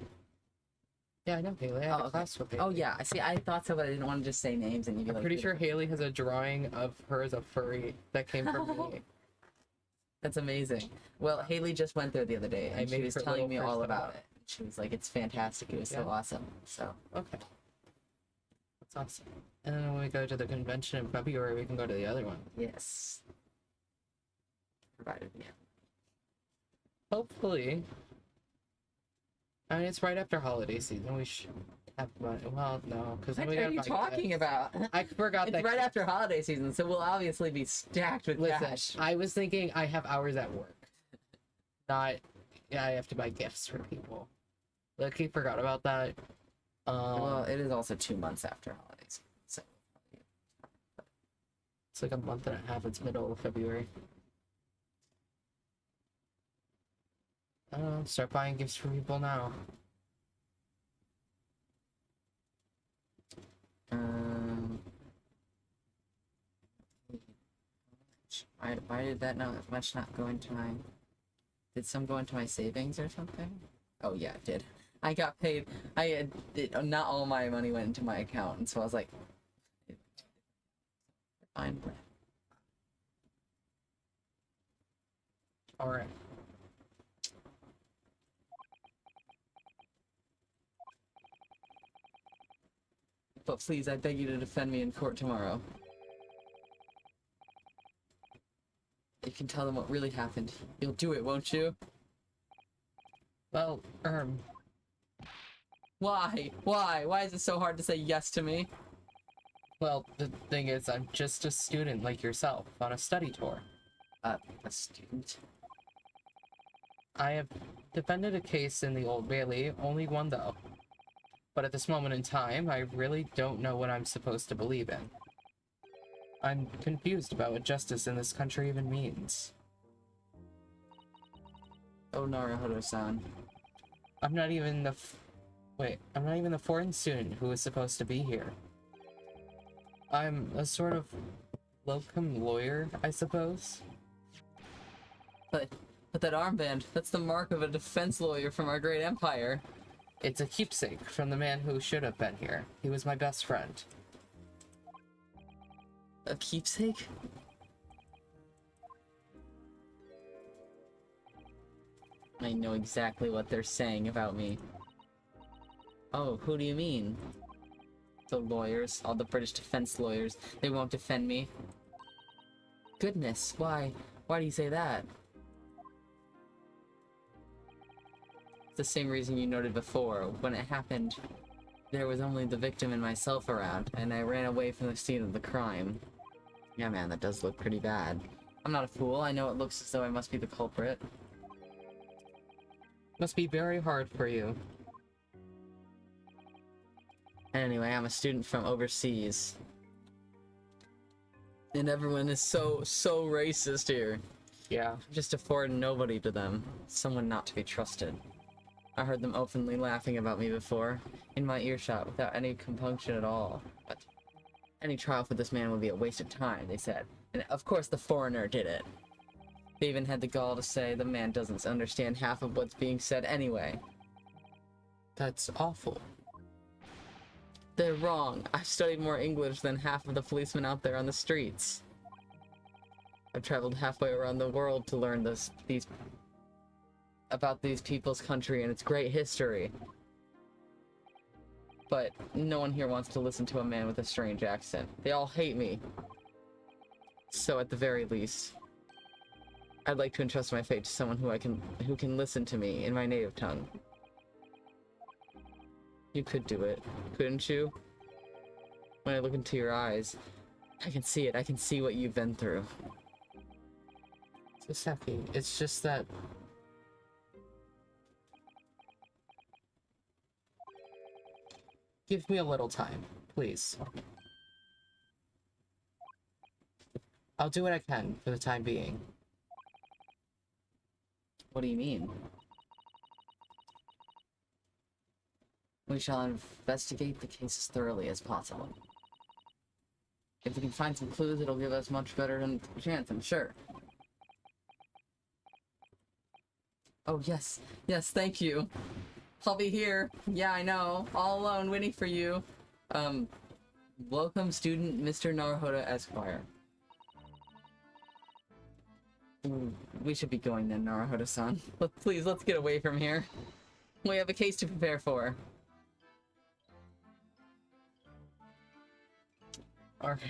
Yeah, I know Haley. I had Oh, a okay. class with Haley. Oh yeah, I see. I thought so, but I didn't want to just say names and you'd be I'm like, pretty sure Haley has a drawing of her as a furry that came from me. That's amazing. Well, Haley just went there the other day, I and she made was her telling little me first all photo about op. it. She was like, "It's fantastic. It was so Yeah. awesome." So Okay. That's awesome. And then when we go to the convention in February, we can go to the other one. yes, provided yeah. Hopefully. I mean, it's right after holiday season. We should have money. Well, no, because What we are gotta you buy talking gifts. about? I forgot It's that. right after holiday season, so we'll obviously be stacked with Listen, cash. I was thinking I have hours at work. Not, yeah, I have to buy gifts for people. Like, he forgot about that. Well, it is also 2 months after holidays, so It's like a month and a half. It's middle of February. I don't know. Start buying gifts for people now. why did that not much not go into my? Did some go into my savings or something? Oh yeah, it did. I got paid. Not all my money went into my account, and so I was like, fine. All right. But please, I beg you to defend me in court tomorrow. You can tell them what really happened. You'll do it, won't you? Well, Why? Why? Why is it so hard to say yes to me? well, the thing is, I'm just a student like yourself on a study tour. A student. I have defended a case in the Old Bailey, only one though. But at this moment in time, I really don't know what I'm supposed to believe in. I'm confused about what justice in this country even means. Oh, Naruhodo-san. I'm not even the I'm not even the foreign student who was supposed to be here. I'm a sort of locum lawyer, I suppose. But that armband, that's the mark of a defense lawyer from our great empire. It's a keepsake from the man who should have been here. He was my best friend. A keepsake? I know exactly what they're saying about me. Oh, who do you mean? The lawyers, all the British defense lawyers. They won't defend me. Goodness, why? Why do you say that? It's the same reason you noted before. When it happened, there was only the victim and myself around, and I ran away from the scene of the crime. Yeah, man, that does look pretty bad. I'm not a fool. I know it looks as though I must be the culprit. Must be very hard for you. Anyway, I'm a student from overseas. And everyone is so racist here. Yeah. I'm just a foreign nobody to them. Someone not to be trusted. I heard them openly laughing about me before, in my earshot, without any compunction at all. But any trial for this man would be a waste of time, they said. And of course the foreigner did it. They even had the gall to say the man doesn't understand half of what's being said anyway. That's awful. They're wrong. I've studied more English than half of the policemen out there on the streets. I've traveled halfway around the world to learn about these people's country and its great history. But no one here wants to listen to a man with a strange accent. They all hate me. So at the very least, I'd like to entrust my fate to someone who can listen to me in my native tongue. You could do it, couldn't you? When I look into your eyes, I can see it. I can see what you've been through. Sasaki, it's just that... Give me a little time, please. I'll do what I can for the time being. What do you mean? We shall investigate the case as thoroughly as possible. If we can find some clues, it'll give us much better chance, I'm sure. Oh, yes. Yes, thank you. I'll be here. Yeah, I know. All alone, waiting for you. Welcome, student Mr. Naruhodo Esquire. Ooh, we should be going then, Naruhodo-san. Please, let's get away from here. We have a case to prepare for. Alright.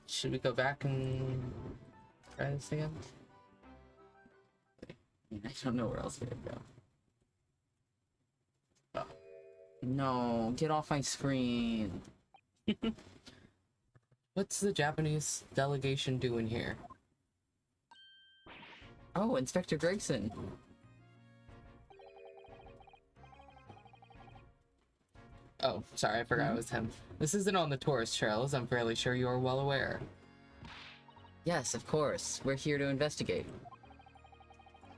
Should we go back and try this again? I don't know where else we could go. Oh. No, get off my screen. What's the Japanese delegation doing here? Oh, Inspector Gregson. Oh, sorry, I forgot it was him. This isn't on the tourist trails, I'm fairly sure you are well aware. Yes, of course. We're here to investigate.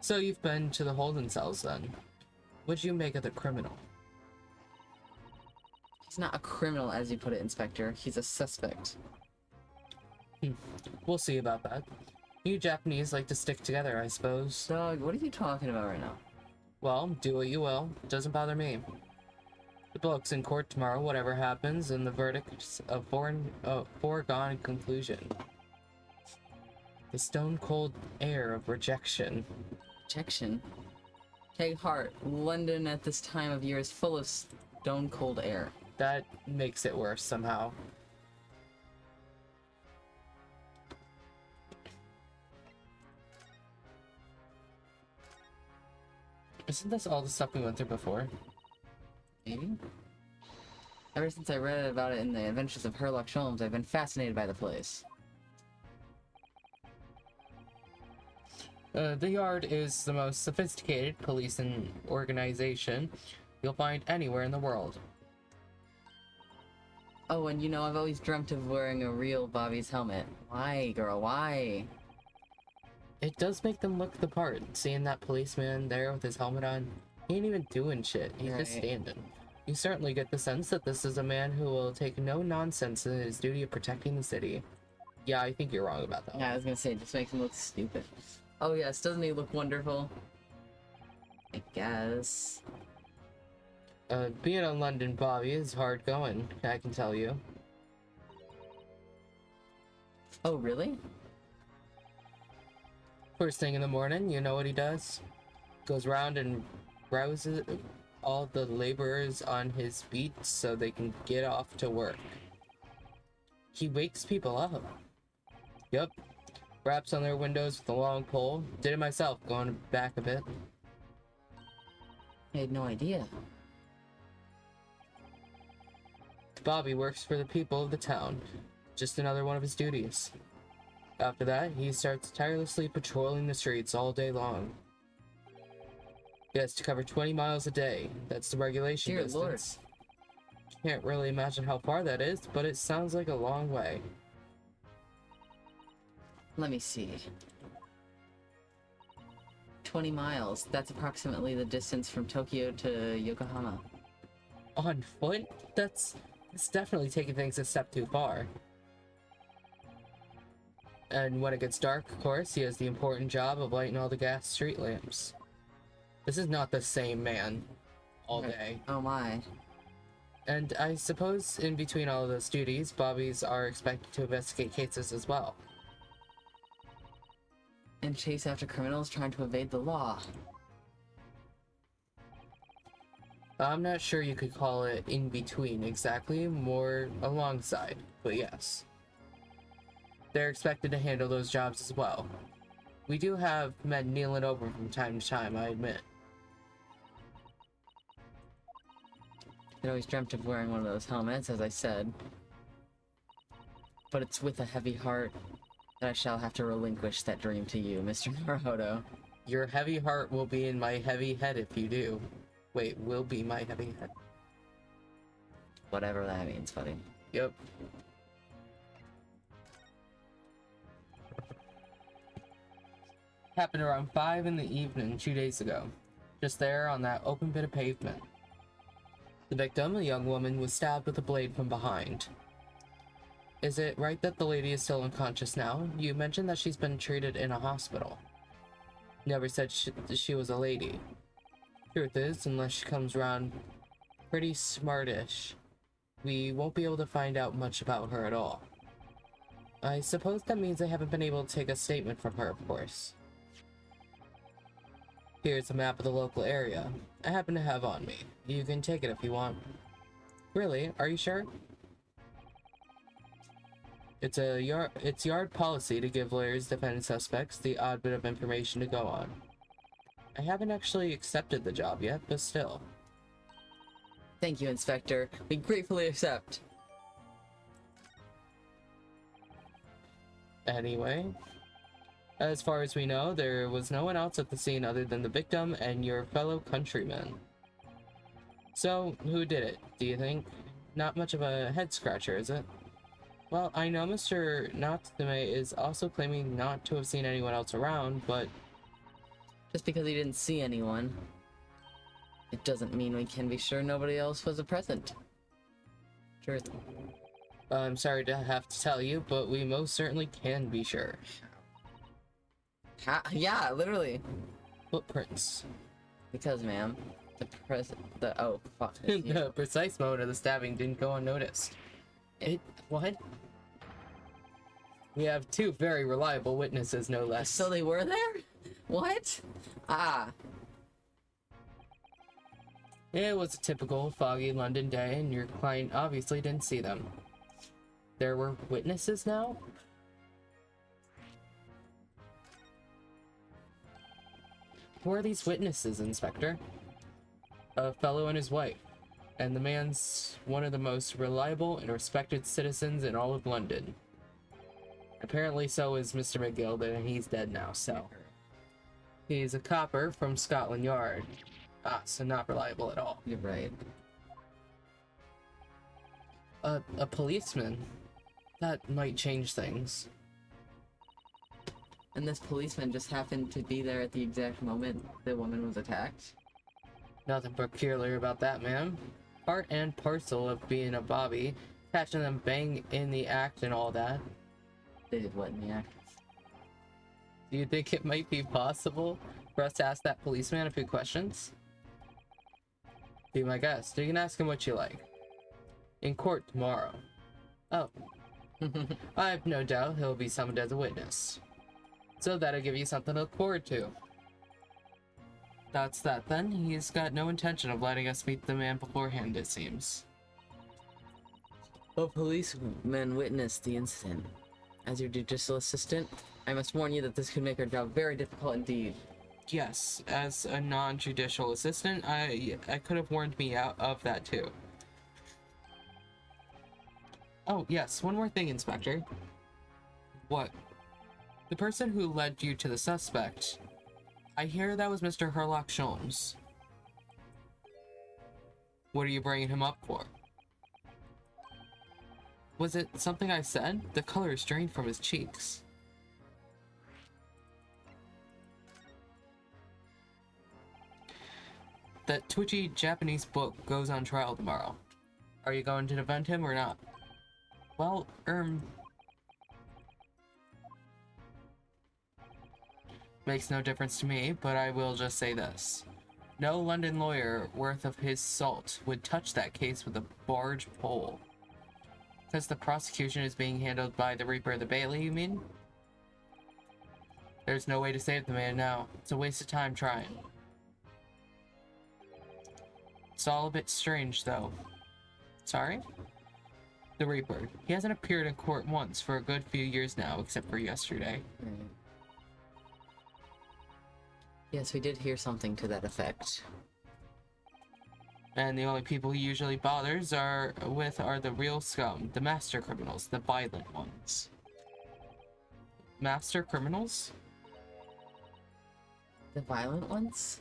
So you've been to the holding cells then? What'd you make of the criminal? He's not a criminal, as you put it, Inspector. He's a suspect. We'll see about that. You Japanese like to stick together, I suppose. Dog, what are you talking about right now? Well, do what you will. Doesn't bother me. The bloke's in court tomorrow, whatever happens, and the verdict's a foregone conclusion. The stone-cold air of rejection. Rejection? Take heart. London at this time of year is full of stone-cold air. That makes it worse somehow. Isn't this all the stuff we went through before? Maybe? Ever since I read about it in the Adventures of Sherlock Holmes, I've been fascinated by the place. The Yard is the most sophisticated policing organization you'll find anywhere in the world. Oh, and you know, I've always dreamt of wearing a real Bobby's helmet. Why, girl, why? It does make them look the part, seeing that policeman there with his helmet on. He ain't even doing shit, he's just standing. You certainly get the sense that this is a man who will take no nonsense in his duty of protecting the city. Yeah, I think you're wrong about that. Yeah, I was gonna say, it just makes him look stupid. Oh yes, doesn't he look wonderful? I guess. Being a London Bobby is hard going, I can tell you. Oh, really? First thing in the morning, you know what he does? Goes around and rouses all the laborers on his beat so they can get off to work. He wakes people up. Yep. Raps on their windows with a long pole. Did it myself, going back a bit. I had no idea. Bobby works for the people of the town. Just another one of his duties. After that, he starts tirelessly patrolling the streets all day long. He has to cover 20 miles a day. That's the regulation Dear distance. Can't really imagine how far that is, but it sounds like a long way. Let me see. 20 miles. That's approximately the distance from Tokyo to Yokohama. On foot? That's definitely taking things a step too far. And when it gets dark, of course, he has the important job of lighting all the gas street lamps. This is not the same man all day. Oh my. And I suppose in between all of those duties, Bobbies are expected to investigate cases as well. And chase after criminals trying to evade the law. I'm not sure you could call it in between exactly, more alongside, but yes. They're expected to handle those jobs as well. We do have men kneeling over from time to time, I admit. I always dreamt of wearing one of those helmets, as I said. But it's with a heavy heart that I shall have to relinquish that dream to you, Mr. Naruto. Your heavy heart will be in my heavy head if you do. Wait, will be my heavy head. Whatever that means, buddy. Yep. Happened around 5 in the evening 2 days ago. Just there on that open bit of pavement. The victim, a young woman, was stabbed with a blade from behind. Is it right that the lady is still unconscious now? You mentioned that she's been treated in a hospital. Never said she was a lady. Truth is, unless she comes around pretty smartish, we won't be able to find out much about her at all. I suppose that means I haven't been able to take a statement from her, of course. Here's a map of the local area. I happen to have on me. You can take it if you want. Really? Are you sure? It's yard policy to give lawyers defending suspects the odd bit of information to go on. I haven't actually accepted the job yet, but still. Thank you, Inspector. We gratefully accept. Anyway, as far as we know, there was no one else at the scene other than the victim and your fellow countrymen. So, who did it, do you think? Not much of a head-scratcher, is it? Well, I know Mr. Natsume is also claiming not to have seen anyone else around, but... Just because he didn't see anyone, it doesn't mean we can be sure nobody else was present. Truth. I'm sorry to have to tell you, but we most certainly can be sure. Yeah, literally. Footprints. Because, ma'am, oh, fuck. The precise moment of the stabbing didn't go unnoticed. What? We have two very reliable witnesses, no less. So they were there? What? Ah. It was a typical foggy London day, and your client obviously didn't see them. There were witnesses now? Who are these witnesses, Inspector? A fellow and his wife. And the man's one of the most reliable and respected citizens in all of London. Apparently so is Mr. McGill, and he's dead now, so. He's a copper from Scotland Yard. Ah, so not reliable at all. You're right. A policeman? That might change things. And this policeman just happened to be there at the exact moment the woman was attacked? Nothing peculiar about that, ma'am. Part and parcel of being a Bobby, catching them bang in the act and all that. They did what in the act? Do you think it might be possible for us to ask that policeman a few questions? Be my guest. You can ask him what you like. In court tomorrow. Oh. I've no doubt he'll be summoned as a witness. So that'll give you something to look forward to. That's that then. He's got no intention of letting us meet the man beforehand, it seems. A policeman witnessed the incident. As your judicial assistant, I must warn you that this could make our job very difficult indeed. Yes, as a non-judicial assistant, I could have warned me out of that too. Oh, yes, one more thing, Inspector. What? The person who led you to the suspect, I hear that was Mr. Herlock Sholmes. What are you bringing him up for? Was it something I said? The color is drained from his cheeks. That twitchy Japanese book goes on trial tomorrow. Are you going to defend him or not? Well, Makes no difference to me, but I will just say this. No London lawyer worth of his salt would touch that case with a barge pole. Because the prosecution is being handled by the Reaper of the Bailey, you mean? There's no way to save the man now. It's a waste of time trying. It's all a bit strange, though. Sorry? The Reaper. He hasn't appeared in court once for a good few years now, except for yesterday. Yes, we did hear something to that effect. And the only people he usually bothers are the real scum, the master criminals, the violent ones. Master criminals? The violent ones?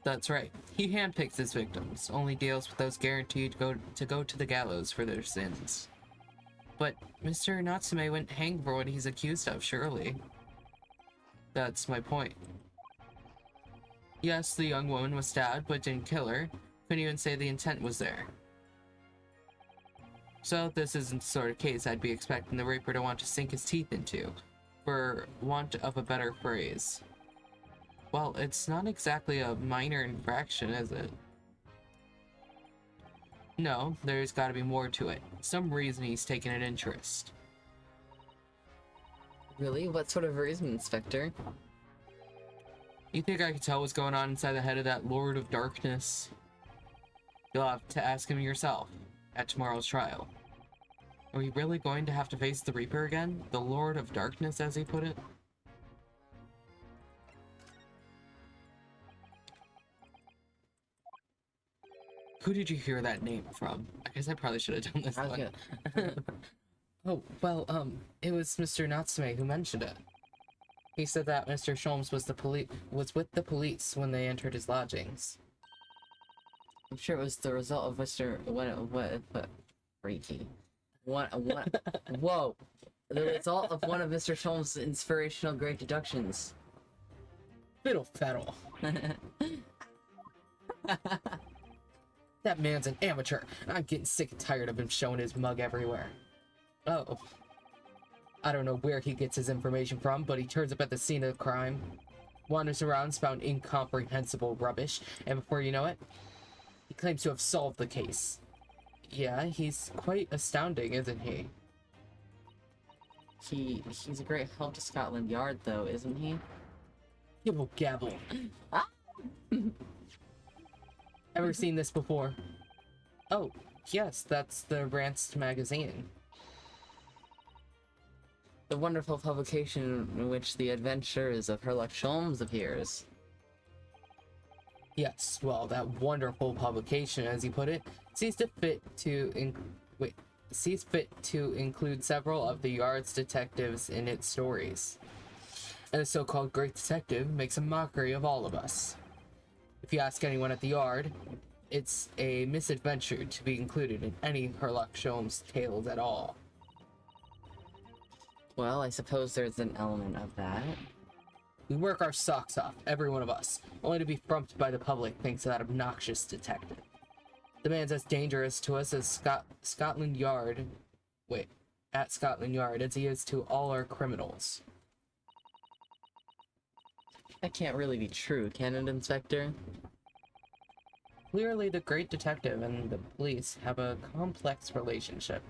That's right. He handpicks his victims, only deals with those guaranteed to go to the gallows for their sins. But Mr. Natsume wouldn't hang for what he's accused of, surely. That's my point. Yes, the young woman was stabbed, but didn't kill her. Couldn't even say the intent was there. So this isn't the sort of case I'd be expecting the Reaper to want to sink his teeth into, for want of a better phrase. Well, it's not exactly a minor infraction, is it? No, there's gotta be more to it. Some reason he's taken an interest. Really? What sort of reason, Inspector? You think I could tell what's going on inside the head of that Lord of Darkness? You'll have to ask him yourself at tomorrow's trial. Are we really going to have to face the Reaper again? The Lord of Darkness, as he put it? Who did you hear that name from? I guess I probably should have done this I was one. gonna... Oh, well, it was Mr. Natsume who mentioned it. He said that Mr. Sholmes was with the police when they entered his lodgings. I'm sure it was the result of Mr. What freaky. Whoa. The result of one of Mr. Sholmes' inspirational great deductions. Fiddle faddle. That man's an amateur. I'm getting sick and tired of him showing his mug everywhere. Oh. I don't know where he gets his information from, but he turns up at the scene of the crime, wanders around, spouting incomprehensible rubbish, and before you know it, he claims to have solved the case. Yeah, he's quite astounding, isn't he? He's a great help to Scotland Yard, though, isn't he? Gibble gabble. Ever seen this before? Oh, yes, that's the Rants magazine. The wonderful publication in which the adventures of Sherlock Holmes appears. Yes, well, that wonderful publication, as you put it, sees fit to include several of the Yard's detectives in its stories. And the so-called Great Detective makes a mockery of all of us. If you ask anyone at the Yard, it's a misadventure to be included in any Sherlock Holmes tales at all. Well, I suppose there's an element of that. We work our socks off, every one of us, only to be frumped by the public thanks to that obnoxious detective. The man's as dangerous to us as Scotland Yard as he is to all our criminals. That can't really be true, can it, Inspector? Clearly, the great detective and the police have a complex relationship.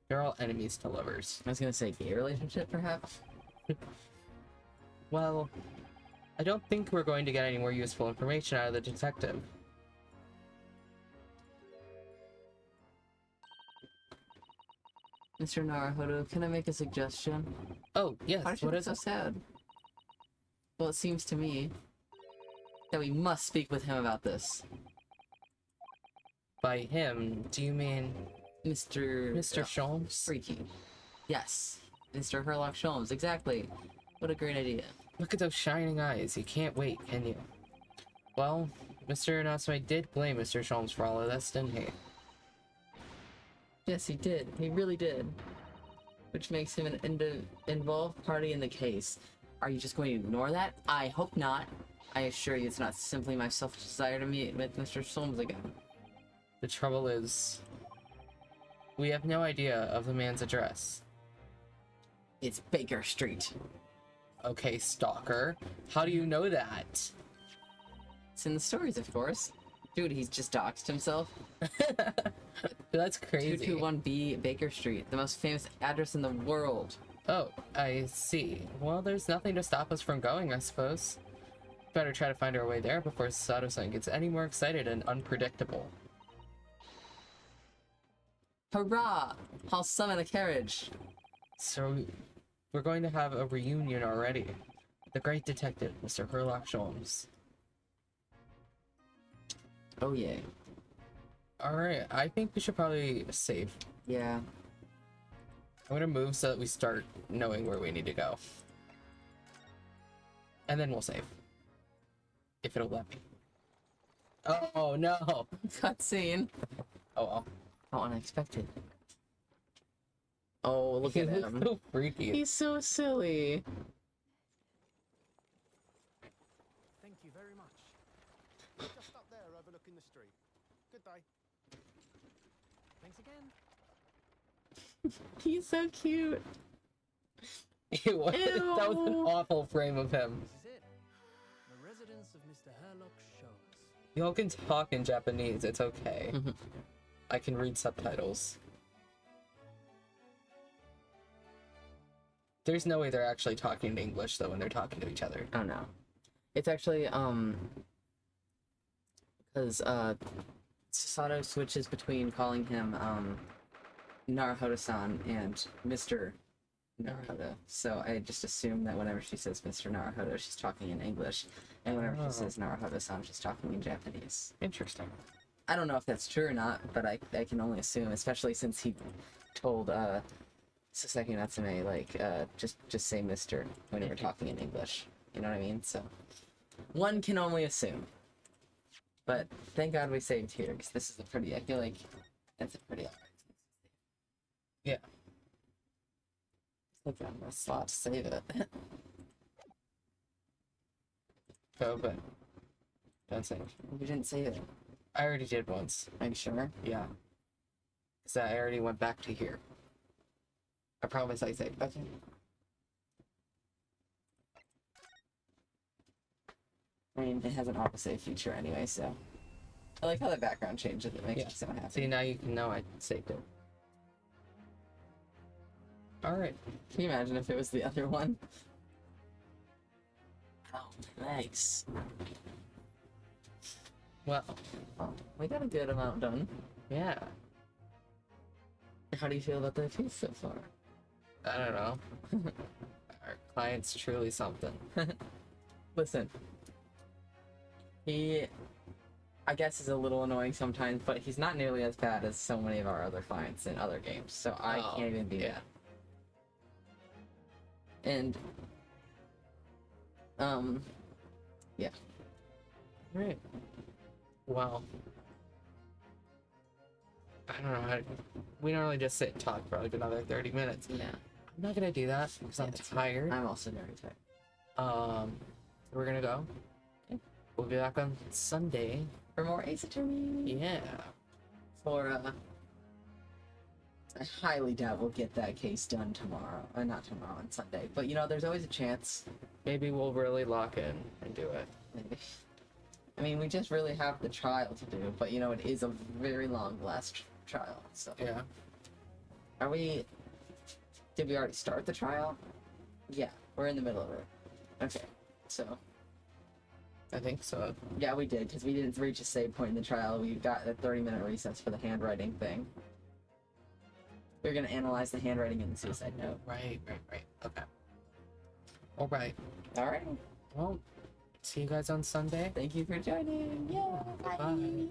They're all enemies to lovers. I was gonna say gay relationship, perhaps? Well, I don't think we're going to get any more useful information out of the detective. Mr. Naruhodo, can I make a suggestion? Oh, yes, Why what is is so it? sad? Well, it seems to me that we must speak with him about this. By him, do you mean Mr. Sholmes? Freaky. Yes. Mr. Sherlock Holmes, exactly. What a great idea. Look at those shining eyes. You can't wait, can you? Well, Mr. Natsume did blame Mr. Sholmes for all of this, didn't he? Yes, he did. He really did. Which makes him an involved party in the case. Are you just going to ignore that? I hope not. I assure you it's not simply my selfish desire to meet with Mr. Sholmes again. The trouble is, we have no idea of the man's address. It's Baker Street. Okay, stalker. How do you know that? It's in the stories, of course. Dude, he's just doxed himself. That's crazy. 221B Baker Street, the most famous address in the world. Oh, I see. Well, there's nothing to stop us from going, I suppose. Better try to find our way there before Sato-san gets any more excited and unpredictable. Hurrah! I'll summon a carriage. So, we're going to have a reunion already. The great detective, Mr. Herlock Sholmes. Oh, yay. Alright, I think we should probably save. Yeah. I'm gonna move so that we start knowing where we need to go. And then we'll save. If it'll let me. Oh, no! Cutscene. Oh, well. How unexpected. Oh, look He at looks him. so freaky. He's so silly. Thank you very much. Just up there overlooking the street. Good day. Thanks again. He's so cute. That was an Ew. awful frame of him. This is it. The residence of Mr. Herlock Sholmes. Y'all can talk in Japanese, it's okay. Mhm. I can read subtitles. There's no way they're actually talking in English though when they're talking to each other. Oh no. It's actually, because, Sato switches between calling him, Naruhodo-san and Mr. Naruhodo. So I just assume that whenever she says Mr. Naruhodo, she's talking in English. And whenever Oh. she says Naruhodo-san, she's talking in Japanese. Interesting. I don't know if that's true or not, but I can only assume, especially since he told, Saseki Natsume, like, just say Mr. when we're talking in English. You know what I mean? So, one can only assume. But thank God we saved here, because this is a pretty, I feel like that's a pretty alright. Yeah. Look at my slot to save it. Oh, but don't save. We didn't save it. I already did once. Are you sure? Yeah. Cause I already went back to here. I promise I saved. Okay. I mean, it has an autosave feature anyway, so. I like how the background changes. It makes Yeah. me so happy. See, now you can know I saved it. Alright. Can you imagine if it was the other one? Oh, thanks. Well, Well, we got a good amount done. yeah. How do you feel about the piece so far? I don't know. Our client's truly something. Listen. He, I guess, is a little annoying sometimes, but he's not nearly as bad as so many of our other clients in other games, so I Oh, can't even be yeah. mad. And, yeah. Right. Well, I don't know how to, we normally just sit and talk for like another 30 minutes. Yeah. I'm not gonna do that because I'm Yeah, tired. I'm also very tired. We're gonna go. Okay. We'll be back on Sunday. For more Ace Attorney. Yeah. For, I highly doubt we'll get that case done tomorrow. Not tomorrow, on Sunday. But, you know, there's always a chance. Maybe we'll really lock in and do it. Maybe. I mean, we just really have the trial to do, but, you know, it is a very long last trial, so. Yeah. Are we... Did we already start the trial? Yeah, we're in the middle of it. Okay, so... I think so. Yeah, we did, because we didn't reach a save point in the trial. We got a 30-minute recess for the handwriting thing. We were going to analyze the handwriting in the suicide note. Right. Okay. Alright. Alright, Well, see you guys on Sunday. thank you for joining. Yeah, bye. Bye.